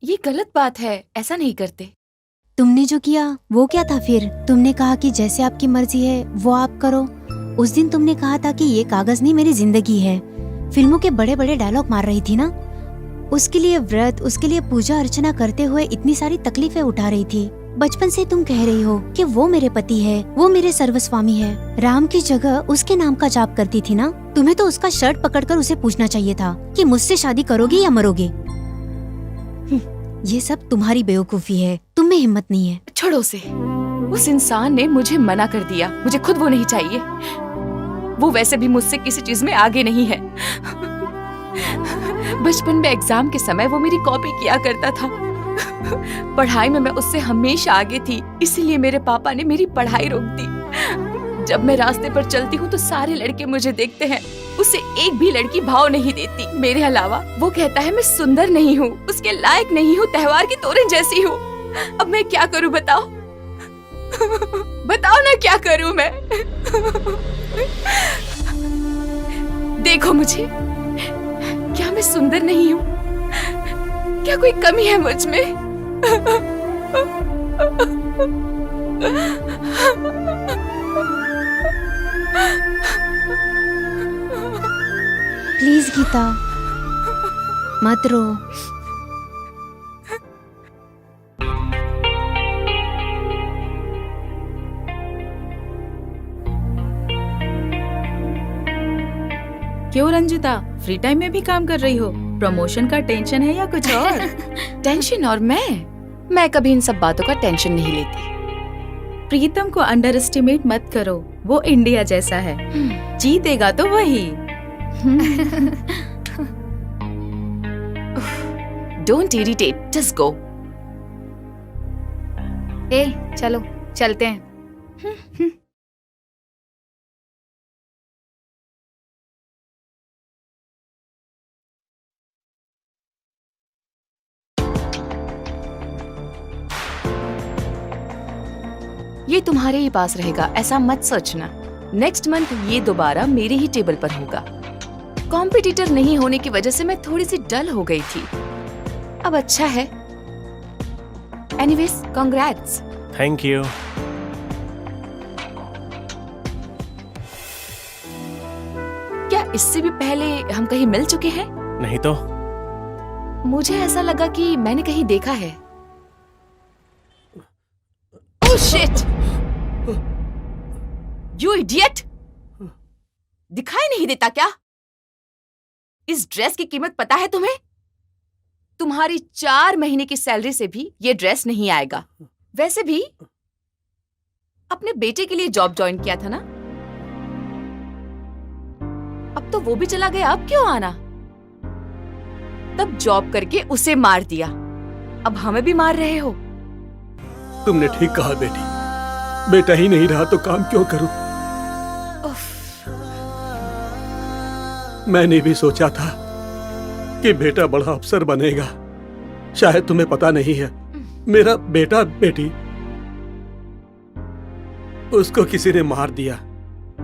ये गलत बात है, ऐसा नहीं करते। तुमने जो किया वो क्या था फिर? तुमने कहा कि जैसे आपकी मर्जी है वो आप करो। उस दिन तुमने कहा था कि ये कागज नहीं मेरी जिंदगी है। फिल्मों के बड़े बड़े डायलॉग मार रही थी ना। उसके लिए व्रत, उसके लिए पूजा अर्चना करते हुए इतनी सारी तकलीफें उठा रही थी। बचपन से तुम कह रही हो कि वो मेरे पति है, वो मेरे सर्वस्वामी है। राम की जगह उसके नाम का जाप करती थी ना। तुम्हें तो उसका शर्ट पकड़कर उसे पूछना चाहिए था कि मुझसे शादी करोगी या मरोगे। ये सब तुम्हारी बेवकूफी है, तुम में हिम्मत नहीं है। छोड़ो उसे। उस इंसान ने मुझे मना कर दिया, मुझे खुद वो नहीं चाहिए। वो वैसे भी मुझसे किसी चीज में आगे नहीं है। बचपन में एग्जाम के समय वो मेरी कॉपी किया करता था। पढ़ाई में मैं उससे हमेशा आगे थी, इसीलिए मेरे पापा ने मेरी पढ़ाई रोक दी। जब मैं रास्ते पर चलती हूँ तो सारे लड़के मुझे देखते हैं, उसे एक भी लड़की भाव नहीं देती। मेरे अलावा वो कहता है मैं सुंदर नहीं हूँ, उसके लायक नहीं हूँ, त्योहार की तोरन जैसी हूँ। अब मैं क्या करूँ बताओ? बताओ ना क्या करूँ मैं? देखो मुझे, क्या मैं सुंदर नहीं हूँ? क्या कोई कमी है मुझ में? प्लीज गीता, मत रो। क्यों रंजिता, फ्री टाइम में भी काम कर रही हो? प्रमोशन का टेंशन है या कुछ और? टेंशन? और मैं कभी इन सब बातों का टेंशन नहीं लेती। प्रीतम को अंडर एस्टिमेट मत करो, वो इंडिया जैसा है, जीतेगा तो वही। Don't irritate, just go. ए चलो चलते हैं। ये तुम्हारे ही पास रहेगा, ऐसा मत सोचना। नेक्स्ट मंथ ये दोबारा मेरे ही टेबल पर होगा। कॉम्पिटिटर नहीं होने की वजह से मैं थोड़ी सी डल हो गई थी, अब अच्छा है। Anyways, congrats. Thank you. क्या इससे भी पहले हम कहीं मिल चुके हैं? नहीं तो। मुझे ऐसा लगा कि मैंने कहीं देखा है। Oh shit! You idiot! दिखाई नहीं देता क्या? इस ड्रेस की कीमत पता है तुम्हें? तुम्हारी 4 महीने की सैलरी से भी ये ड्रेस नहीं आएगा। वैसे भी अपने बेटे के लिए जॉब ज्वाइन किया था ना? अब तो वो भी चला गया, अब क्यों आना? तब जॉब करके उसे मार दिया, अब हमें भी मार रहे हो। तुमने ठीक कहा बेटी, बेटा ही नहीं रहा तो काम क्यों करूं? मैंने भी सोचा था कि बेटा बड़ा अफसर बनेगा। शायद तुम्हें पता नहीं है, मेरा बेटा बेटी उसको किसी ने मार दिया।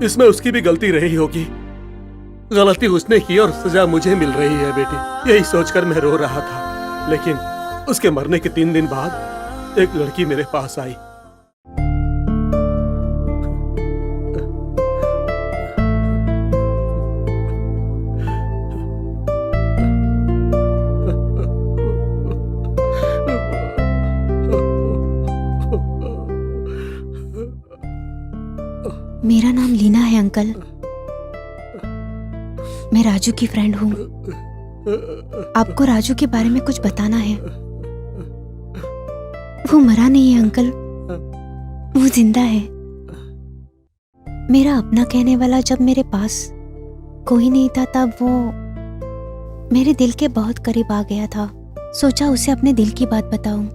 इसमें उसकी भी गलती रही होगी। गलती उसने की और सजा मुझे मिल रही है बेटी। यही सोचकर मैं रो रहा था, लेकिन उसके मरने के 3 दिन बाद एक लड़की मेरे पास आई। मेरा नाम लीना है अंकल। मैं राजू की फ्रेंड हूँ। आपको राजू के बारे में कुछ बताना है। वो मरा नहीं है अंकल, वो जिंदा है। मेरा अपना कहने वाला जब मेरे पास कोई नहीं था, तब वो मेरे दिल के बहुत करीब आ गया था। सोचा उसे अपने दिल की बात बताऊं।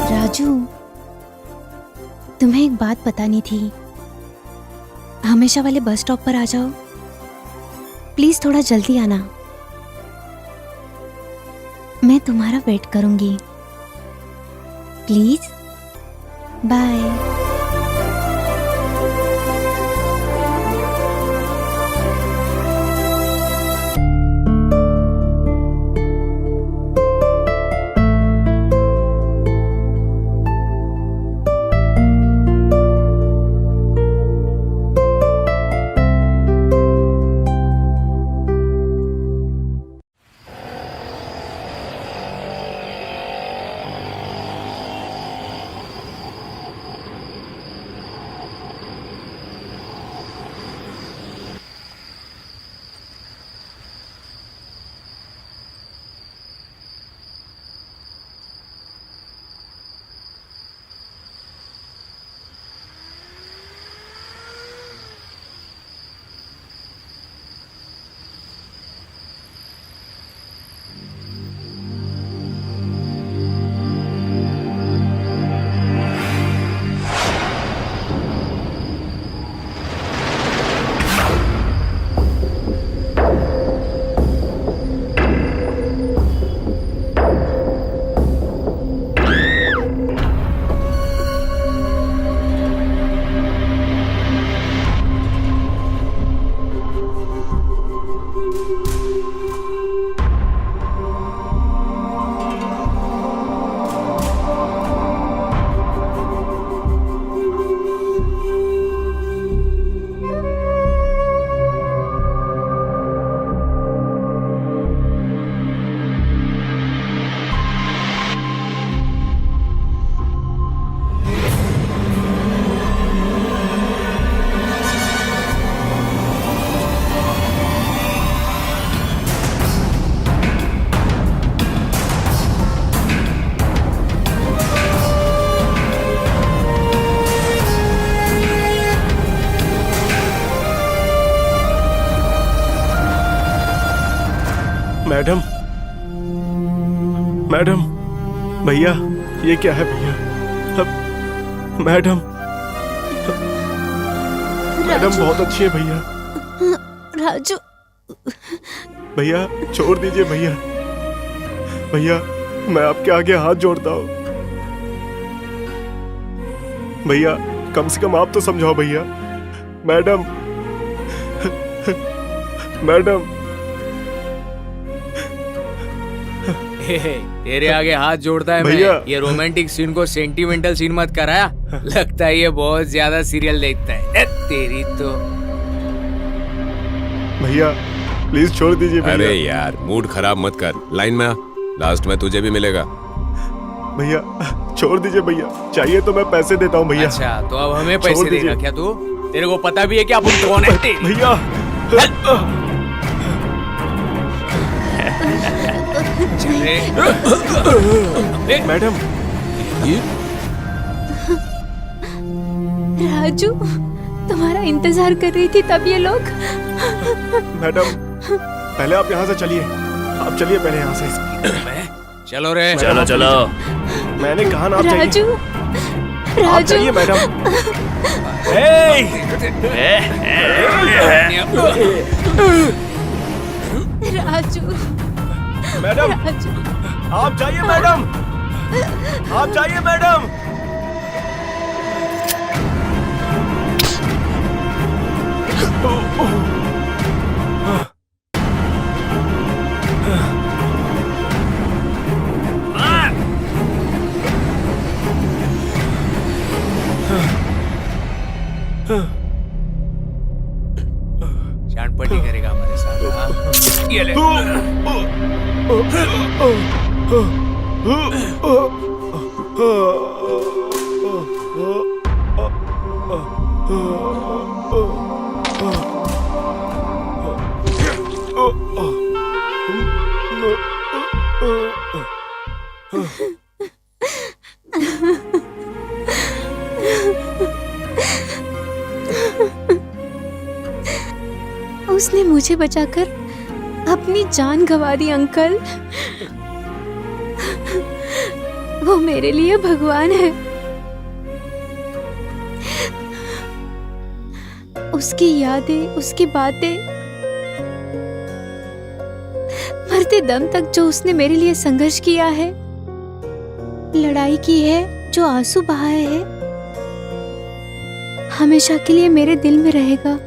राजू, तुम्हें एक बात बतानी थी। हमेशा वाले बस स्टॉप पर आ जाओ प्लीज, थोड़ा जल्दी आना। मैं तुम्हारा वेट करूंगी। Please, bye. मैडम, मैडम, भैया, ये क्या है भैया? मैडम, मैडम बहुत अच्छी है भैया। राजू। भैया छोड़ दीजिए भैया। भैया मैं आपके आगे हाथ जोड़ता हूँ। भैया कम से कम आप तो समझाओ भैया। Madam madam. तेरे आगे हाथ जोड़ता है भैया। मैं। ये रोमांटिक सीन को सेंटिमेंटल सीन मत कराया। लगता है ये बहुत ज्यादा सीरियल देखता है। तेरी तो। भैया प्लीज छोड़ दीजिए भैया। अरे यार मूड खराब मत कर, लाइन में आ, लास्ट में तुझे भी मिलेगा। भैया छोड़ दीजिए भैया, चाहिए तो मैं पैसे देता हूँ भैया। अच्छा तो अब हमें पैसे छोड़ देगा दीजिए। क्या तू? तेरे को पता भी है कि अपन कौन है? भैया मैडम। राजू तुम्हारा इंतजार कर रही थी तब ये लोग। मैडम पहले आप यहाँ से चलिए, आप चलिए पहले यहाँ से। चलो रे। चलो चलो। मैंने कहा ना आप राजू जाइए। आप राजू जाइए मैडम। राजू मैडम राजू आप जाइए मैडम, आप जाइए मैडम। शानपट्टी करेगा हमारे साथ। हाँ? ये ले। उसने मुझे बचाकर अपनी जान गंवा दी अंकल। वो मेरे लिए भगवान है। उसकी यादें, उसकी बातें, मरते दम तक जो उसने मेरे लिए संघर्ष किया है, लड़ाई की है, जो आंसू बहाए हैं, हमेशा के लिए मेरे दिल में रहेगा।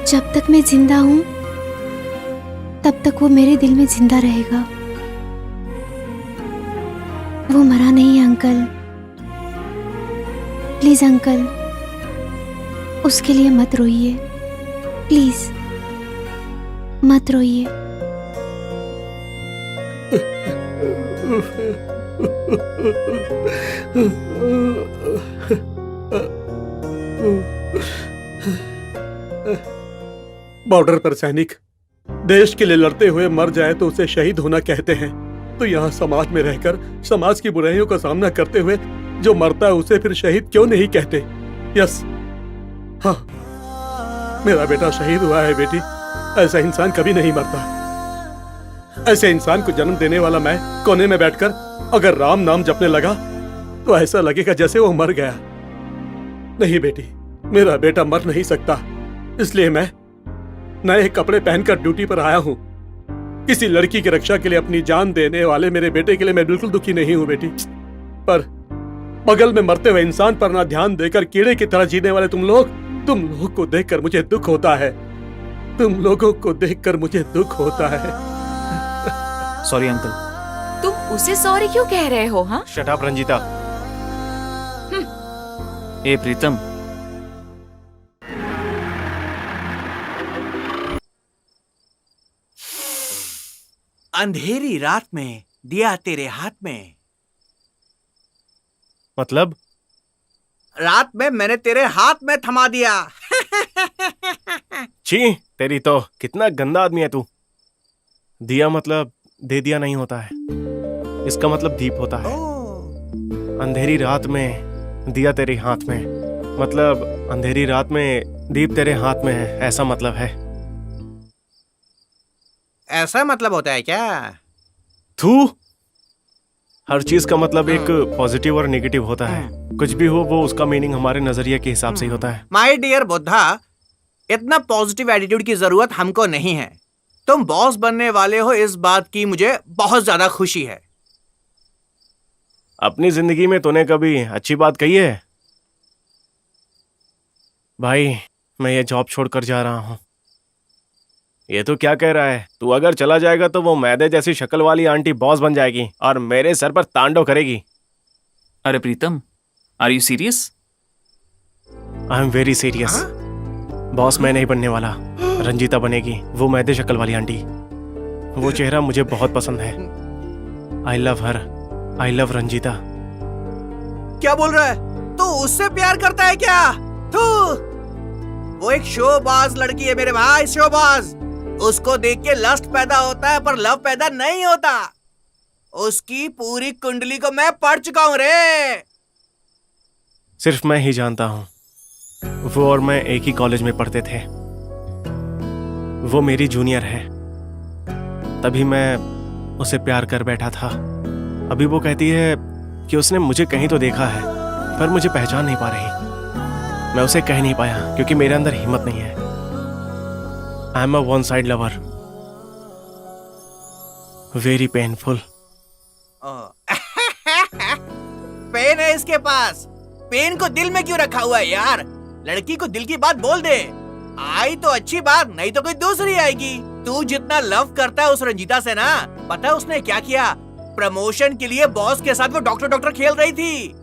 जब तक मैं जिंदा हूं तब तक वो मेरे दिल में जिंदा रहेगा। वो मरा नहीं है अंकल। प्लीज अंकल उसके लिए मत रोइए, प्लीज मत रोइए। बॉर्डर पर सैनिक देश के लिए लड़ते हुए मर जाए तो उसे शहीद होना कहते हैं, तो यहाँ समाज में रहकर समाज की बुराइयों का सामना करते हुए जो मरता है उसे फिर शहीद क्यों नहीं कहते? यस, हाँ, मेरा बेटा शहीद हुआ है बेटी। ऐसा इंसान कभी नहीं मरता। ऐसे इंसान को जन्म देने वाला मैं कोने में बैठकर अगर राम नाम जपने लगा तो ऐसा लगेगा जैसे वो मर गया। नहीं बेटी, मेरा बेटा मर नहीं सकता, इसलिए मैं नए कपड़े पहनकर ड्यूटी पर आया हूँ। किसी लड़की की रक्षा के लिए अपनी जान देने वाले मेरे बेटे के लिए मैं बिल्कुल दुखी नहीं हूँ बेटी। पर बगल में मरते हुए इंसान पर ना ध्यान देकर कीड़े की तरह जीने वाले तुम लोग को देखकर मुझे दुख होता है। तुम लोगों को देखकर मुझे दुख होता है। Sorry uncle. तुम उसे सॉरी क्यों कह रहे हो? हाँ, शट अप रंजीता। ए प्रीतम, अंधेरी रात में दिया तेरे हाथ में। मतलब? रात में मैंने तेरे हाथ में थमा दिया। छी, तेरी तो कितना गंदा आदमी है तू। दिया मतलब दे दिया नहीं होता है, इसका मतलब दीप होता है। अंधेरी रात में दिया तेरे हाथ में, मतलब अंधेरी रात में दीप तेरे हाथ में है, ऐसा मतलब है। ऐसा मतलब होता है क्या? थू। हर चीज का मतलब एक पॉजिटिव और नेगेटिव होता है। कुछ भी हो वो उसका मीनिंग हमारे नजरिए के हिसाब से ही होता है। माय डियर बुद्धा, इतना पॉजिटिव एटीट्यूड की जरूरत हमको नहीं है। तुम बॉस बनने वाले हो इस बात की मुझे बहुत ज्यादा खुशी है। अपनी जिंदगी में तूने कभी अच्छी बात कही है? भाई मैं ये जॉब छोड़कर जा रहा हूँ। ये तो क्या कह रहा है? तू अगर चला जाएगा तो वो मैदे जैसी शक्ल वाली आंटी बॉस बन जाएगी और मेरे सर पर तांडव करेगी। अरे Pritam, are you serious? I am very serious. Boss मैं नहीं बनने वाला, रंजीता बनेगी, वो मैदे शक्ल वाली आंटी। वो चेहरा मुझे बहुत पसंद है। I love her, I love Ranjita. क्या बोल रहा है? तू उससे प्यार करता है क्या? तू वो एक शोबाज लड़की है मेरे भाई, शोबाज। उसको देख के लस्ट पैदा होता है पर लव पैदा नहीं होता। उसकी पूरी कुंडली को मैं पढ़ चुका हूं रे। सिर्फ मैं ही जानता हूँ। वो और मैं एक ही कॉलेज में पढ़ते थे। वो मेरी जूनियर है। तभी मैं उसे प्यार कर बैठा था। अभी वो कहती है कि उसने मुझे कहीं तो देखा है पर मुझे पहचान नहीं पा रही। मैं उसे कह नहीं पाया क्योंकि मेरे अंदर हिम्मत नहीं है। I am a one side lover, very painful. Pain है इसके पास। पेन को दिल में क्यों रखा हुआ है यार? लड़की को दिल की बात बोल दे। आई तो अच्छी बात, नहीं तो कोई दूसरी आएगी। तू जितना लव करता है उस रंजीता से ना, पता है उसने क्या किया? प्रमोशन के लिए बॉस के साथ वो डॉक्टर खेल रही थी।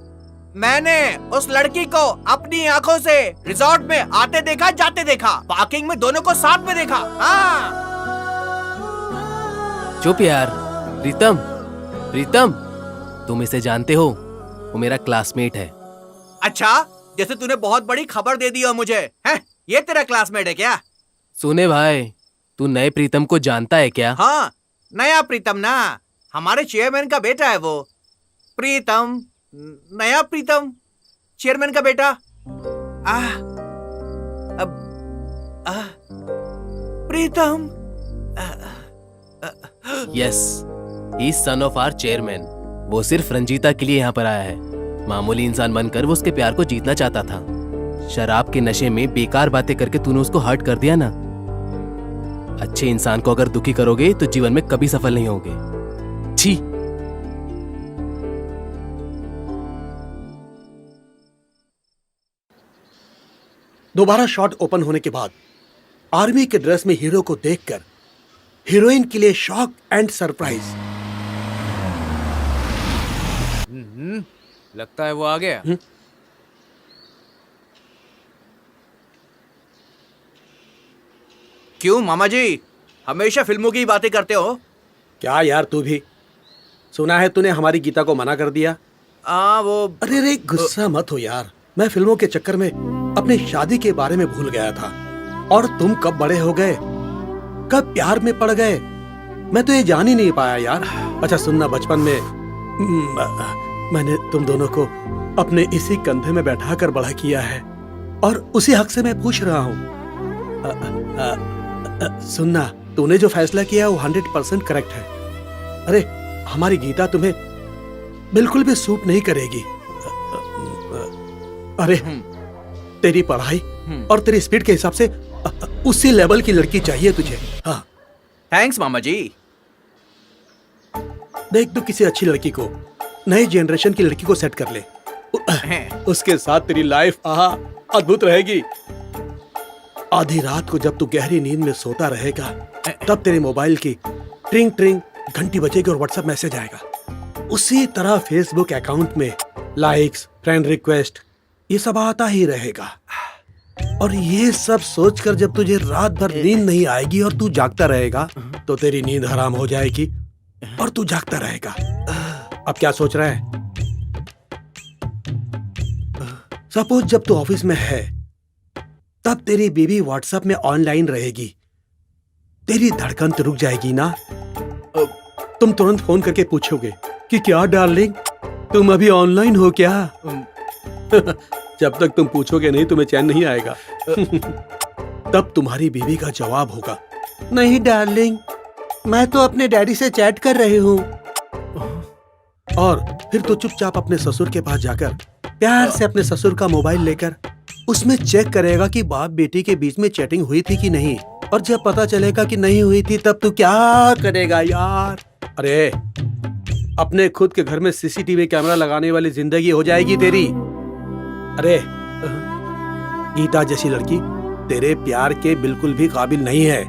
मैंने उस लड़की को अपनी आंखों से रिजॉर्ट में आते देखा, जाते देखा, पार्किंग में दोनों को साथ में देखा। हाँ। चुप यार। प्रीतम, प्रीतम, तुम इसे जानते हो? वो मेरा क्लासमेट है। अच्छा, जैसे तूने बहुत बड़ी खबर दे दी हो मुझे। हैं? ये तेरा क्लासमेट है क्या? सुने भाई, तू नए प्रीतम को जानता है क्या? हाँ, नया प्रीतम ना, हमारे चेयरमैन का बेटा है वो। प्रीतम, नया प्रीतम, चेयरमैन का बेटा। Pritam. Yes, he son of our chairman. वो सिर्फ रंजीता के लिए यहाँ पर आया है। मामूली इंसान बनकर वो उसके प्यार को जीतना चाहता था। शराब के नशे में बेकार बातें करके तूने उसको हर्ट कर दिया ना। अच्छे इंसान को अगर दुखी करोगे तो जीवन में कभी सफल नहीं होगे। छी। दोबारा शॉट ओपन होने के बाद आर्मी के ड्रेस में हीरो को देखकर हीरोइन के लिए शॉक एंड सरप्राइज। लगता है वो आ गया। क्यों मामा जी, हमेशा फिल्मों की बातें करते हो? क्या यार तू भी? सुना है तूने हमारी गीता को मना कर दिया। वो अरे रे, गुस्सा मत हो यार। मैं फिल्मों के चक्कर में अपनी शादी के बारे में भूल गया था। और तुम कब बड़े हो गए, कब प्यार में पड़ गए, मैं तो ये जान ही नहीं पाया यार। अच्छा सुनना, बचपन में मैंने तुम दोनों को अपने इसी कंधे में बैठाकर बड़ा किया है और उसी हक से मैं पूछ रहा हूँ। सुनना, तूने जो फैसला किया वो 100% करेक्ट है। अरे हमारी गीता तुम्हें बिल्कुल भी सूट नहीं करेगी। अरे तेरी पढ़ाई और तेरी स्पीड के हिसाब से उसी लेवल की लड़की चाहिए तुझे। हाँ, थैंक्स मामा जी। देख तू किसी अच्छी लड़की को, नई जनरेशन की लड़की को सेट कर ले। उसके साथ तेरी लाइफ अद्भुत रहेगी। आधी रात को जब तू गहरी नींद में सोता रहेगा तब तेरे मोबाइल की ट्रिंग ट्रिंग घंटी बजेगी और व्हाट्सएप मैसेज आएगा। उसी तरह फेसबुक अकाउंट में लाइक्स, फ्रेंड रिक्वेस्ट, ये सब आता ही रहेगा। और ये सब सोचकर जब तुझे रात भर नींद नहीं आएगी और तू जागता रहेगा तो तेरी नींद हराम हो जाएगी और तू जागता रहेगा। अब क्या सोच रहा है? सपोज जब तू ऑफिस में है तब तेरी बीवी व्हाट्सएप में ऑनलाइन रहेगी, तेरी धड़कन तो रुक जाएगी ना। तुम तुरंत फोन करके पूछोगे कि क्या डार्लिंग, तुम अभी ऑनलाइन हो क्या? जब तक तुम पूछोगे नहीं तुम्हें चैन नहीं आएगा। तब तुम्हारी बीवी का जवाब होगा, नहीं डार्लिंग, मैं तो अपने डैडी से चैट कर रही हूँ। और फिर तो चुपचाप अपने ससुर के पास जाकर प्यार से अपने ससुर का मोबाइल लेकर उसमें चेक करेगा कि बाप बेटी के बीच में चैटिंग हुई थी कि नहीं। और जब पता चलेगा कि नहीं हुई थी तब तू क्या करेगा यार? अरे अपने खुद के घर में सीसीटीवी कैमरा लगाने वाली जिंदगी हो जाएगी तेरी। अरे गीता जैसी लड़की तेरे प्यार के बिल्कुल भी काबिल नहीं है।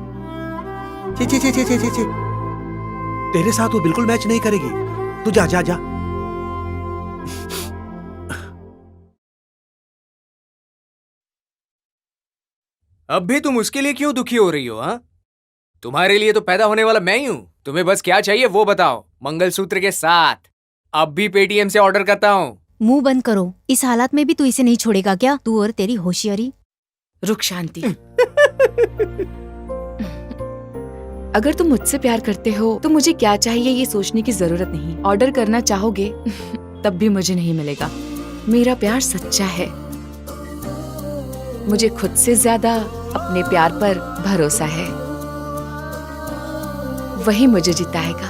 ची ची ची ची ची ची ची। तेरे साथ वो बिल्कुल मैच नहीं करेगी। तू जा जा जा। अब भी तुम उसके लिए क्यों दुखी हो रही हो? हाँ, तुम्हारे लिए तो पैदा होने वाला मैं ही हूँ। तुम्हें बस क्या चाहिए वो बताओ, मंगलसूत्र के साथ। अब भी पेटीएम से ऑर्डर करता हूँ। मुंह बंद करो। इस हालात में भी तू इसे नहीं छोड़ेगा क्या? तू और तेरी होशियारी। रुक शांति। अगर तुम मुझसे प्यार करते हो तो मुझे क्या चाहिए ये सोचने की जरूरत नहीं। ऑर्डर करना चाहोगे तब भी मुझे नहीं मिलेगा। मेरा प्यार सच्चा है। मुझे खुद से ज्यादा अपने प्यार पर भरोसा है। वही मुझे जिताएगा।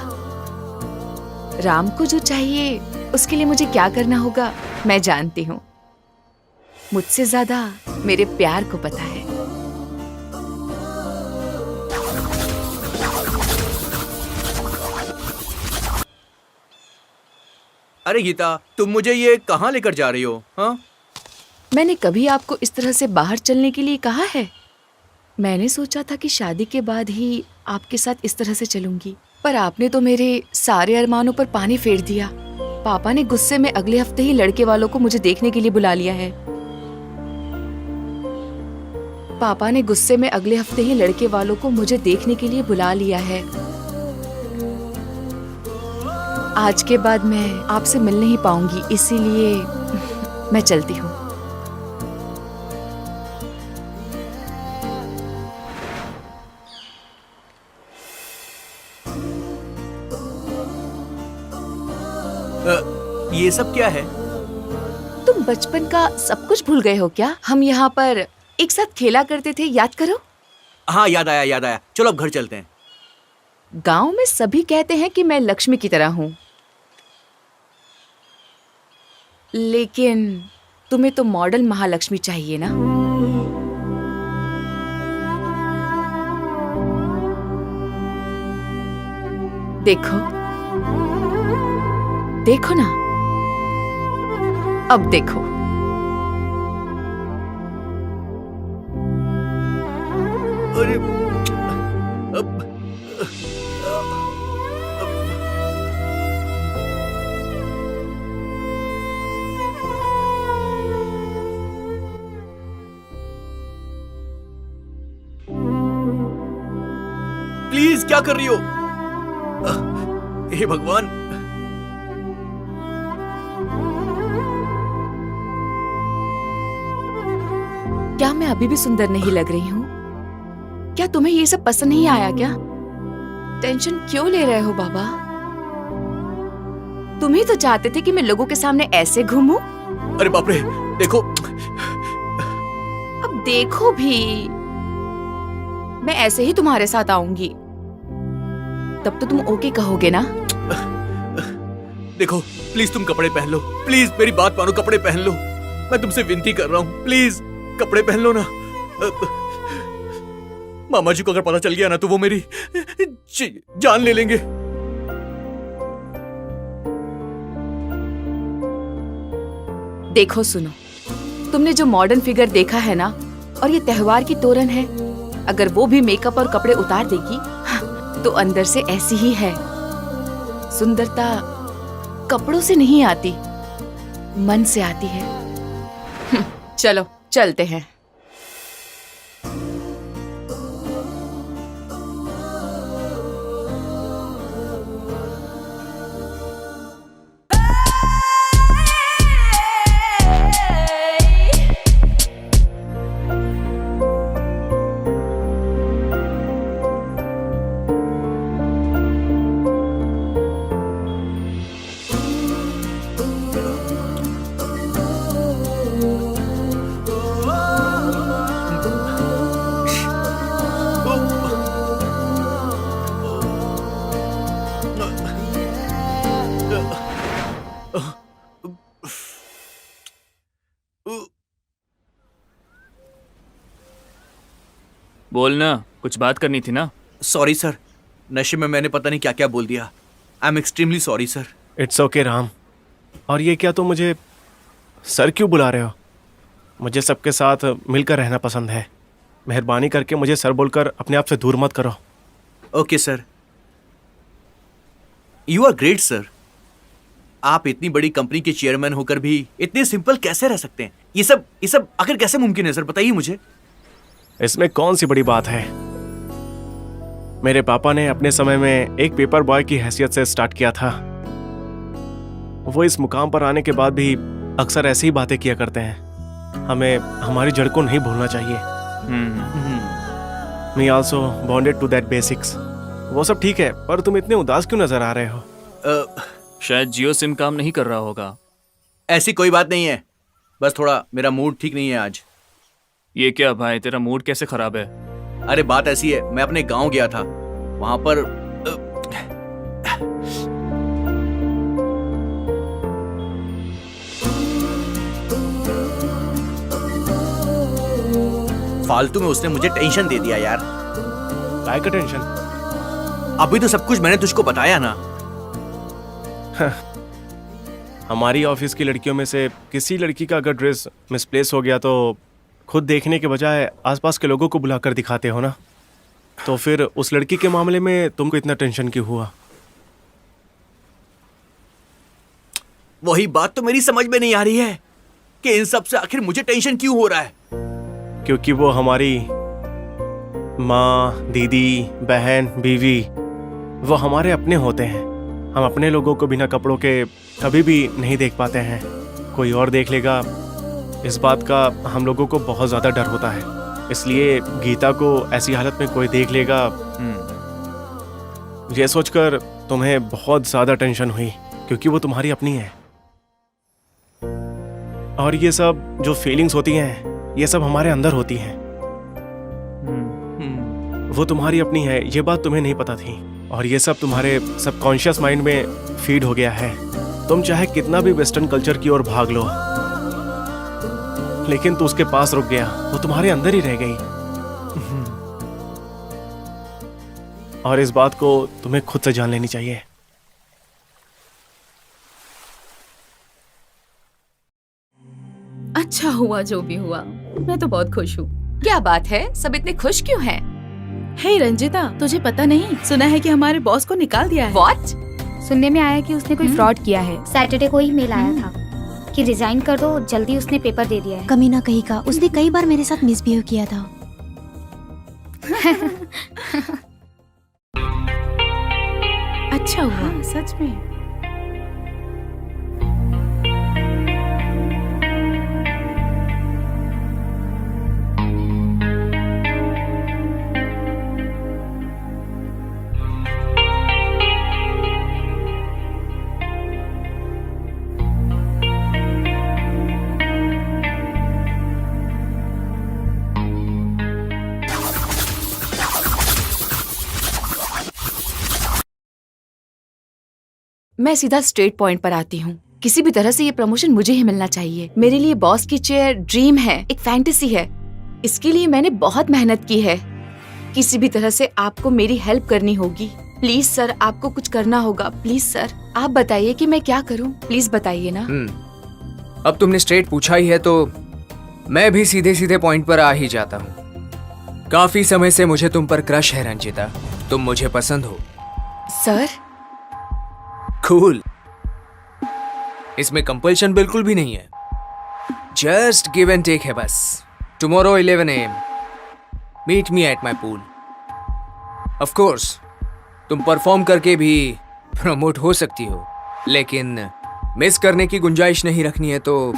राम को जो चाहिए उसके लिए मुझे क्या करना होगा मैं जानती हूँ। मुझसे ज्यादा मेरे प्यार को पता है। अरे गीता, तुम मुझे ये कहाँ लेकर जा रही हो? हाँ, मैंने कभी आपको इस तरह से बाहर चलने के लिए कहा है? मैंने सोचा था कि शादी के बाद ही आपके साथ इस तरह से चलूंगी, पर आपने तो मेरे सारे अरमानों पर पानी फेर दिया। पापा ने गुस्से में अगले हफ्ते ही लड़के वालों को मुझे देखने के लिए बुला लिया है। पापा ने गुस्से में अगले हफ्ते ही लड़के वालों को मुझे देखने के लिए बुला लिया है। आज के बाद मैं आपसे मिल नहीं पाऊंगी, इसीलिए मैं चलती हूँ। ये सब क्या है? तुम बचपन का सब कुछ भूल गए हो क्या? हम यहाँ पर एक साथ खेला करते थे, याद करो। हाँ, याद आया याद आया। चलो अब घर चलते हैं। गांव में सभी कहते हैं कि मैं लक्ष्मी की तरह हूँ, लेकिन तुम्हें तो मॉडल महालक्ष्मी चाहिए ना। देखो देखो ना, अब देखो। अरे प्लीज, क्या कर रही हो? हे भगवान। क्या मैं अभी भी सुंदर नहीं लग रही हूँ? क्या तुम्हें ये सब पसंद नहीं आया क्या? टेंशन क्यों ले रहे हो बाबा? तुम ही तो चाहते थे कि मैं लोगों के सामने ऐसे घूमूं। अरे बाप रे, देखो। अब देखो भी, मैं ऐसे ही तुम्हारे साथ आऊंगी, तब तो तुम ओके कहोगे ना? देखो प्लीज, तुम कपड़े पहन लो। प्लीज मेरी बात मानो, कपड़े पहन लो। मैं तुमसे विनती कर रहा हूँ, प्लीज कपड़े पहन लो ना। मामा जी को अगर पता चल गया ना तो वो मेरी जान ले लेंगे। देखो सुनो, तुमने जो मॉडर्न फिगर देखा है ना, और ये त्योहार की तोरण है, अगर वो भी मेकअप और कपड़े उतार देगी तो अंदर से ऐसी ही है। सुंदरता कपड़ों से नहीं आती, मन से आती है। चलो चलते हैं। बोलना, कुछ बात करनी थी ना। सॉरी सर, नशे में मैंने पता नहीं क्या क्या बोल दिया। I am extremely sorry sir. It's okay Ram. और ये क्या तुम मुझे सर क्यों बुला रहे हो? मुझे सबके साथ मिलकर रहना पसंद है। मेहरबानी करके मुझे सर बोलकर अपने आप से दूर मत करो। Okay sir. You are great sir. आप इतनी बड़ी कंपनी के चेयरमैन होकर भी इतने सिंपल कैसे रह सकते हैं? ये सब आखिर कैसे मुमकिन है सर, बताइए मुझे। इसमें कौन सी बड़ी बात है? मेरे पापा ने अपने समय में एक पेपर बॉय की हैसियत से स्टार्ट किया था। वो इस मुकाम पर आने के बाद भी अक्सर ऐसी ही बातें किया करते हैं। हमें हमारी जड़ को नहीं भूलना चाहिए। Me also bonded to that basics. वो सब ठीक है, पर तुम इतने उदास क्यों नजर आ रहे हो? शायद जियो सिम काम नहीं कर रहा होगा। ऐसी कोई बात नहीं है, बस थोड़ा मेरा मूड ठीक नहीं है आज। ये क्या भाई, तेरा मूड कैसे खराब है? अरे बात ऐसी है, मैं अपने गांव गया था, वहां पर फालतू में उसने मुझे टेंशन दे दिया यार। काय का टेंशन? अभी तो सब कुछ मैंने तुझको बताया ना। हमारी ऑफिस की लड़कियों में से किसी लड़की का अगर ड्रेस मिसप्लेस हो गया तो खुद देखने के बजाय आसपास के लोगों को बुलाकर दिखाते हो ना। तो फिर उस लड़की के मामले में तुमको इतना टेंशन क्यों हुआ? वही बात तो मेरी समझ में नहीं आ रही है कि इन सब से आखिर मुझे टेंशन क्यों हो रहा है। क्योंकि वो हमारी माँ, दीदी, बहन, बीवी, वो हमारे अपने होते हैं। हम अपने लोगों को बिना कपड़ों के कभी भी नहीं देख पाते हैं। कोई और देख लेगा, इस बात का हम लोगों को बहुत ज़्यादा डर होता है। इसलिए गीता को ऐसी हालत में कोई देख लेगा, ये सोचकर तुम्हें बहुत ज़्यादा टेंशन हुई, क्योंकि वो तुम्हारी अपनी है। और ये सब जो फीलिंग्स होती हैं, ये सब हमारे अंदर होती हैं। वो तुम्हारी अपनी है, ये बात तुम्हें नहीं पता थी। और ये सब तुम्हारे सबकॉन्शियस माइंड में फीड हो गया है। तुम चाहे कितना भी वेस्टर्न कल्चर की ओर भाग लो, लेकिन तू उसके पास रुक गया, वो तुम्हारे अंदर ही रह गई। और इस बात को तुम्हें खुद से जान लेनी चाहिए। अच्छा हुआ जो भी हुआ, मैं तो बहुत खुश हूँ। क्या बात है, सब इतने खुश क्यों हैं? हे रंजिता, तुझे पता नहीं, सुना है कि हमारे बॉस को निकाल दिया है। What? सुनने में आया कि उसने कोई फ्रॉड किया है। सैटरडे को ही मेल आया था कि रिजाइन कर दो, जल्दी उसने पेपर दे दिया है। कमीना कहीं का, उसने कई बार मेरे साथ मिसबिहेव किया था। अच्छा हुआ, सच में। मैं सीधा स्ट्रेट पॉइंट पर आती हूँ। किसी भी तरह से ये प्रमोशन मुझे ही मिलना चाहिए। मेरे लिए बॉस की चेयर ड्रीम है, एक फैंटेसी है। इसके लिए मैंने बहुत मेहनत की है। किसी भी तरह से आपको मेरी हेल्प करनी होगी। प्लीज सर, आपको कुछ करना होगा। प्लीज सर, आप बताइए कि मैं क्या करूँ। प्लीज बताइए ना। अब तुमने स्ट्रेट पूछा ही है तो मैं भी सीधे सीधे पॉइंट पर आ ही जाता हूँ। काफी समय से मुझे तुम पर क्रश है रंजिता, तुम मुझे पसंद हो। सर कूल, इसमें कंपल्शन बिल्कुल भी नहीं है, जस्ट गिव एंड टेक है बस। Tomorrow 11 AM meet me at my pool. Of course तुम परफॉर्म करके भी प्रमोट हो सकती हो, लेकिन मिस करने की गुंजाइश नहीं रखनी है तो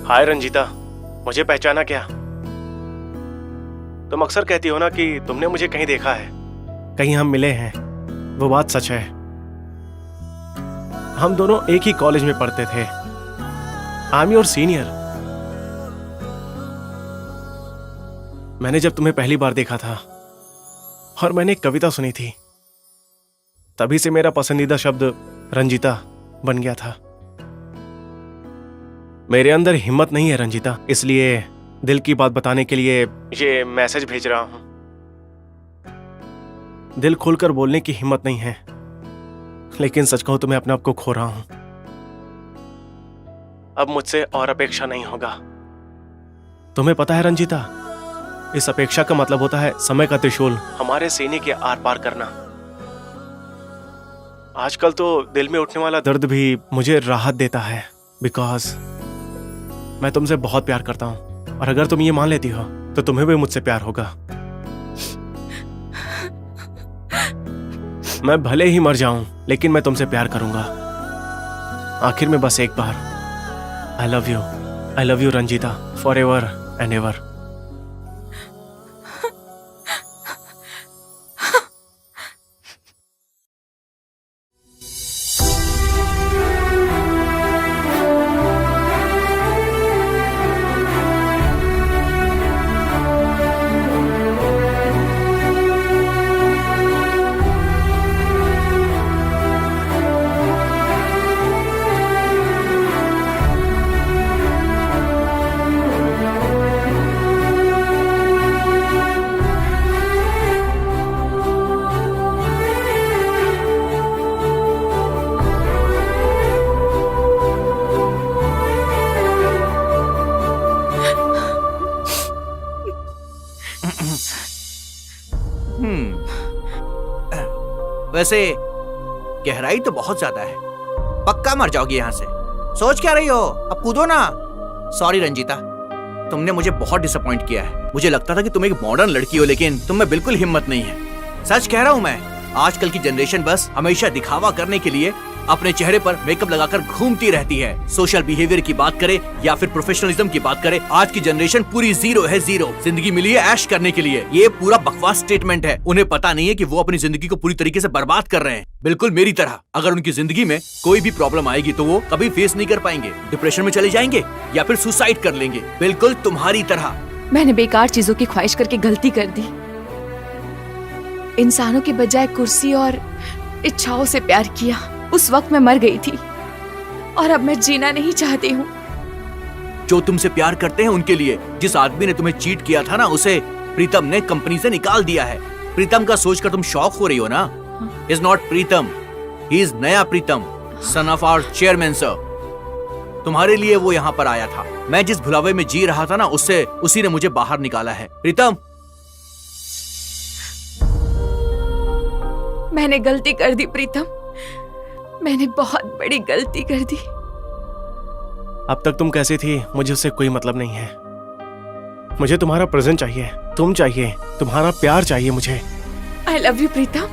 हाय रंजीता, मुझे पहचाना क्या? तुम अक्सर कहती हो ना कि तुमने मुझे कहीं देखा है, कहीं हम मिले हैं। वो बात सच है। हम दोनों एक ही कॉलेज में पढ़ते थे। I am your senior. मैंने जब तुम्हें पहली बार देखा था और मैंने एक कविता सुनी थी, तभी से मेरा पसंदीदा शब्द रंजीता बन गया था। मेरे अंदर हिम्मत नहीं है रंजीता, इसलिए दिल की बात बताने के लिए ये मैसेज भेज रहा हूं। दिल खोलकर बोलने की हिम्मत नहीं है, लेकिन सच कहूं तो मैं अपने आप को खो रहा हूं। अब मुझसे और अपेक्षा नहीं होगा। तुम्हें पता है रंजीता, इस अपेक्षा का मतलब होता है समय का त्रिशूल हमारे सीने के आर पार करना। आजकल तो दिल में उठने वाला दर्द भी मुझे राहत देता है, बिकॉज मैं तुमसे बहुत प्यार करता हूं, और अगर तुम ये मान लेती हो तो तुम्हें भी मुझसे प्यार होगा। मैं भले ही मर जाऊं, लेकिन मैं तुमसे प्यार करूंगा। आखिर में बस एक बार, I love you Ranjita, forever and ever. वैसे गहराई तो बहुत ज्यादा है, पक्का मर जाओगी यहाँ से। सोच क्या रही हो, अब कूदो ना। सॉरी रंजीता, तुमने मुझे बहुत डिसअपॉइंट किया है। मुझे लगता था कि तुम एक मॉडर्न लड़की हो, लेकिन तुम में बिल्कुल हिम्मत नहीं है। सच कह रहा हूँ मैं, आजकल की जनरेशन बस हमेशा दिखावा करने के लिए अपने चेहरे पर मेकअप लगाकर घूमती रहती है। सोशल बिहेवियर की बात करे या फिर प्रोफेशनलिज्म की बात करे, आज की जनरेशन पूरी जीरो है, जीरो। जिंदगी मिली है ऐश करने के लिए। ये पूरा बकवास स्टेटमेंट है। उन्हें पता नहीं है कि वो अपनी जिंदगी को पूरी तरीके से बर्बाद कर रहे हैं, बिल्कुल मेरी तरह। अगर उनकी जिंदगी में कोई भी प्रॉब्लम आएगी तो वो कभी फेस नहीं कर पाएंगे, डिप्रेशन में चले जाएंगे या फिर सुसाइड कर लेंगे, बिल्कुल तुम्हारी तरह। मैंने बेकार चीजों की ख्वाहिश करके गलती कर दी। इंसानों के बजाय कुर्सी और इच्छाओं से प्यार किया। उस वक्त मैं मर गई थी और अब मैं जीना नहीं चाहती हूँ। जो तुमसे प्यार करते हैं उनके लिए, जिस आदमी ने तुम्हें चीट किया था ना, उसे प्रीतम ने कंपनी से निकाल दिया है। प्रीतम का सोचकर तुम शॉक हो रही हो ना? Is not Pritam, he is नया Pritam, son of our chairman sir. तुम्हारे लिए वो यहाँ पर आया था। मैं जिस भुलावे में जी रहा था ना, उससे उसी ने मुझे बाहर निकाला है। प्रीतम, मैंने गलती कर दी प्रीतम, मैंने बहुत बड़ी गलती कर दी। अब तक तुम कैसी थी मुझे उससे कोई मतलब नहीं है। मुझे तुम्हारा प्रेजेंट चाहिए, तुम चाहिए, तुम्हारा प्यार चाहिए मुझे। आई love you Pritam,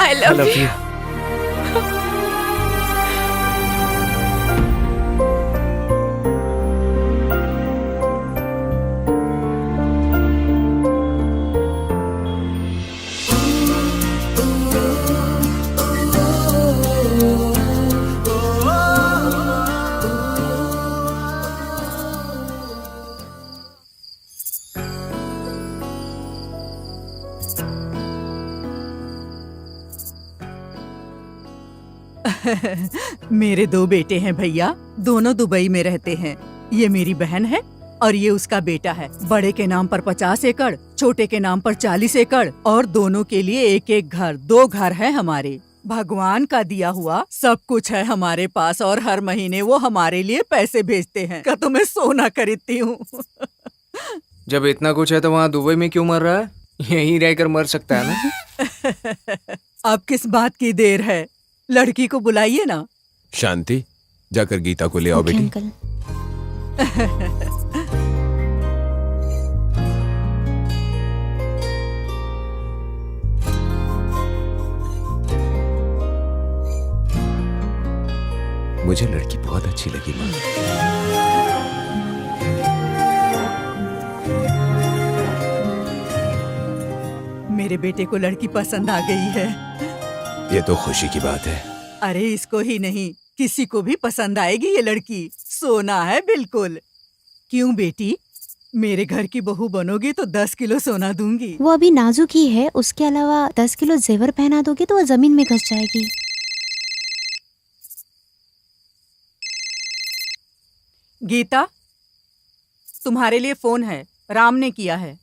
I love you. मेरे 2 बेटे हैं भैया, दोनों दुबई में रहते हैं। ये मेरी बहन है और ये उसका बेटा है। बड़े के नाम पर 50 एकड़, छोटे के नाम पर 40 एकड़, और दोनों के लिए एक एक घर। 2 घर है हमारे। भगवान का दिया हुआ सब कुछ है हमारे पास, और हर महीने वो हमारे लिए पैसे भेजते हैं। का तो मैं सोना खरीदती हूँ। जब इतना कुछ है तो वहाँ दुबई में क्यों मर रहा है? यहीं रहकर मर सकता है ना। अब किस बात की देर है, लड़की को बुलाइए ना। शांति, जाकर गीता को ले आओ बेटी। अंकल। मुझे लड़की बहुत अच्छी लगी माँ। मेरे बेटे को लड़की पसंद आ गई है। ये तो खुशी की बात है। अरे इसको ही नहीं, किसी को भी पसंद आएगी ये लड़की। सोना है बिल्कुल। क्यों बेटी, मेरे घर की बहू बनोगी तो 10 किलो सोना दूंगी। वो अभी नाजुक ही है, उसके अलावा 10 किलो जेवर पहना दोगे तो वो जमीन में घुस जाएगी। गीता, तुम्हारे लिए फोन है, राम ने किया है।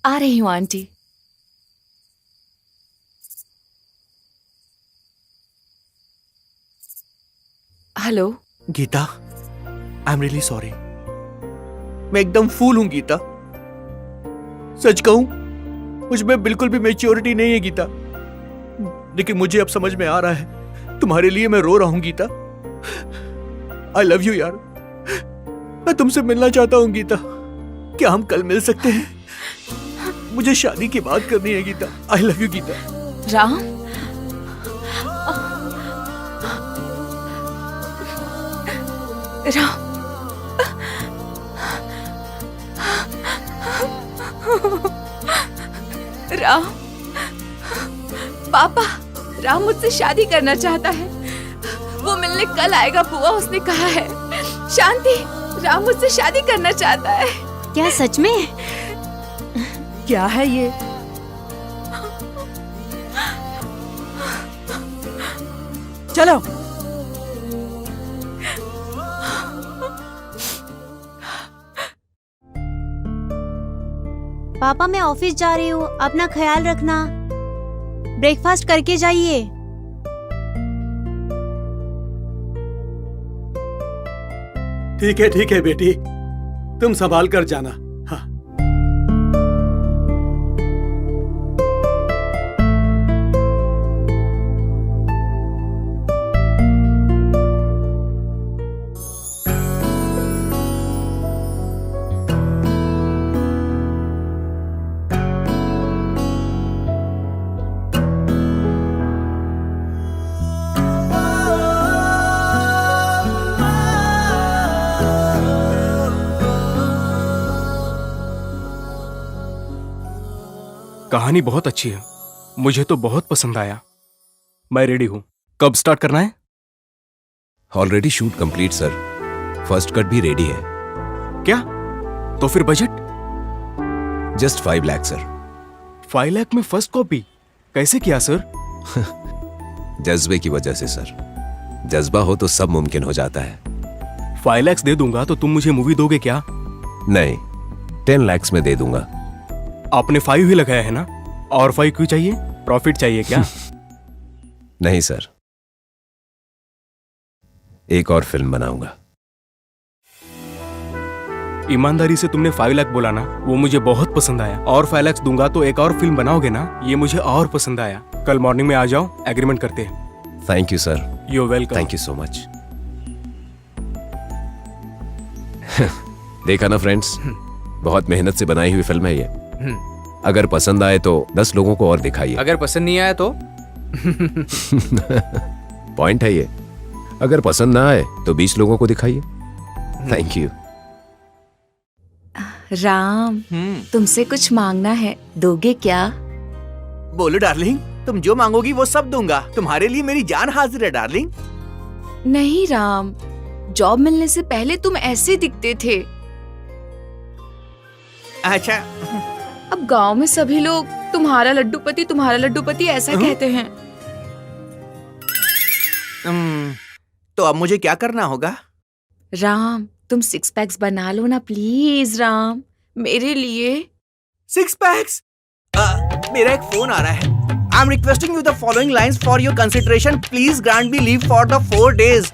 आ रही हूँ aunty. Hello Gita, I am really sorry. मैं एकदम फूल हूं गीता। सच कहूं, मुझ में बिल्कुल भी मैच्योरिटी नहीं है गीता। लेकिन मुझे अब समझ में आ रहा है, तुम्हारे लिए मैं रो रहा हूं गीता। आई लव यू यार। मैं तुमसे मिलना चाहता हूं गीता। क्या हम कल मिल सकते हैं? मुझे शादी की बात करनी है Gita. I love you Gita. Ram, Ram, Ram, पापा, राम मुझसे शादी करना चाहता है। वो मिलने कल आएगा बुआ, उसने कहा है। शांति, राम मुझसे शादी करना चाहता है। क्या सच में? क्या है ये? चलो। पापा मैं ऑफिस जा रही हूँ, अपना ख्याल रखना। ब्रेकफास्ट करके जाइए। ठीक है बेटी, तुम संभाल कर जाना। हाँ। कहानी बहुत अच्छी है, मुझे तो बहुत पसंद आया। मैं रेडी हूँ। कब स्टार्ट करना है? Already shoot complete sir, first cut भी रेडी है। क्या? तो फिर budget? Just 5 lakh sir. 5 lakh में फर्स्ट कॉपी कैसे किया सर? जज्बे की वजह से सर। जज्बा हो तो सब मुमकिन हो जाता है। 5 लाख दे दूंगा तो तुम मुझे मूवी दोगे क्या? नहीं, 10 लाख में दे दूंगा। आपने 5 ही लगाया है ना? और 5 क्यों चाहिए? प्रॉफिट चाहिए क्या? नहीं सर, एक और फिल्म बनाऊंगा। ईमानदारी से तुमने 5 लाख बोला ना, वो मुझे बहुत पसंद आया। और 5 लाख दूंगा तो एक और फिल्म बनाओगे ना, ये मुझे और पसंद आया। कल मॉर्निंग में आ जाओ, एग्रीमेंट करते हैं। Thank you sir. You welcome. Thank you so much. देखा ना फ्रेंड्स, बहुत मेहनत से बनाई हुई फिल्म है ये। अगर पसंद आए तो 10 लोगों को और दिखाइए। अगर पसंद नहीं आया तो? पॉइंट है ये। अगर पसंद ना आए तो 20 लोगों को दिखाइए। Thank you. राम, तुमसे कुछ मांगना है, दोगे क्या? बोलो डार्लिंग, तुम जो मांगोगी वो सब दूंगा। तुम्हारे लिए मेरी जान हाजिर है डार्लिंग। नहीं राम, जॉब मिलने से पहले तुम ऐसे दिखते थे। अच्छा, अब गांव में सभी लोग तुम्हारा लड्डूपति ऐसा कहते हैं। तो अब मुझे क्या करना होगा? राम, तुम 6 पैक्स बना लो ना प्लीज राम, मेरे लिए। 6 पैक्स? मेरा एक फोन आ रहा है। I am requesting you the following lines for your consideration. Please grant me leave for the 4 days।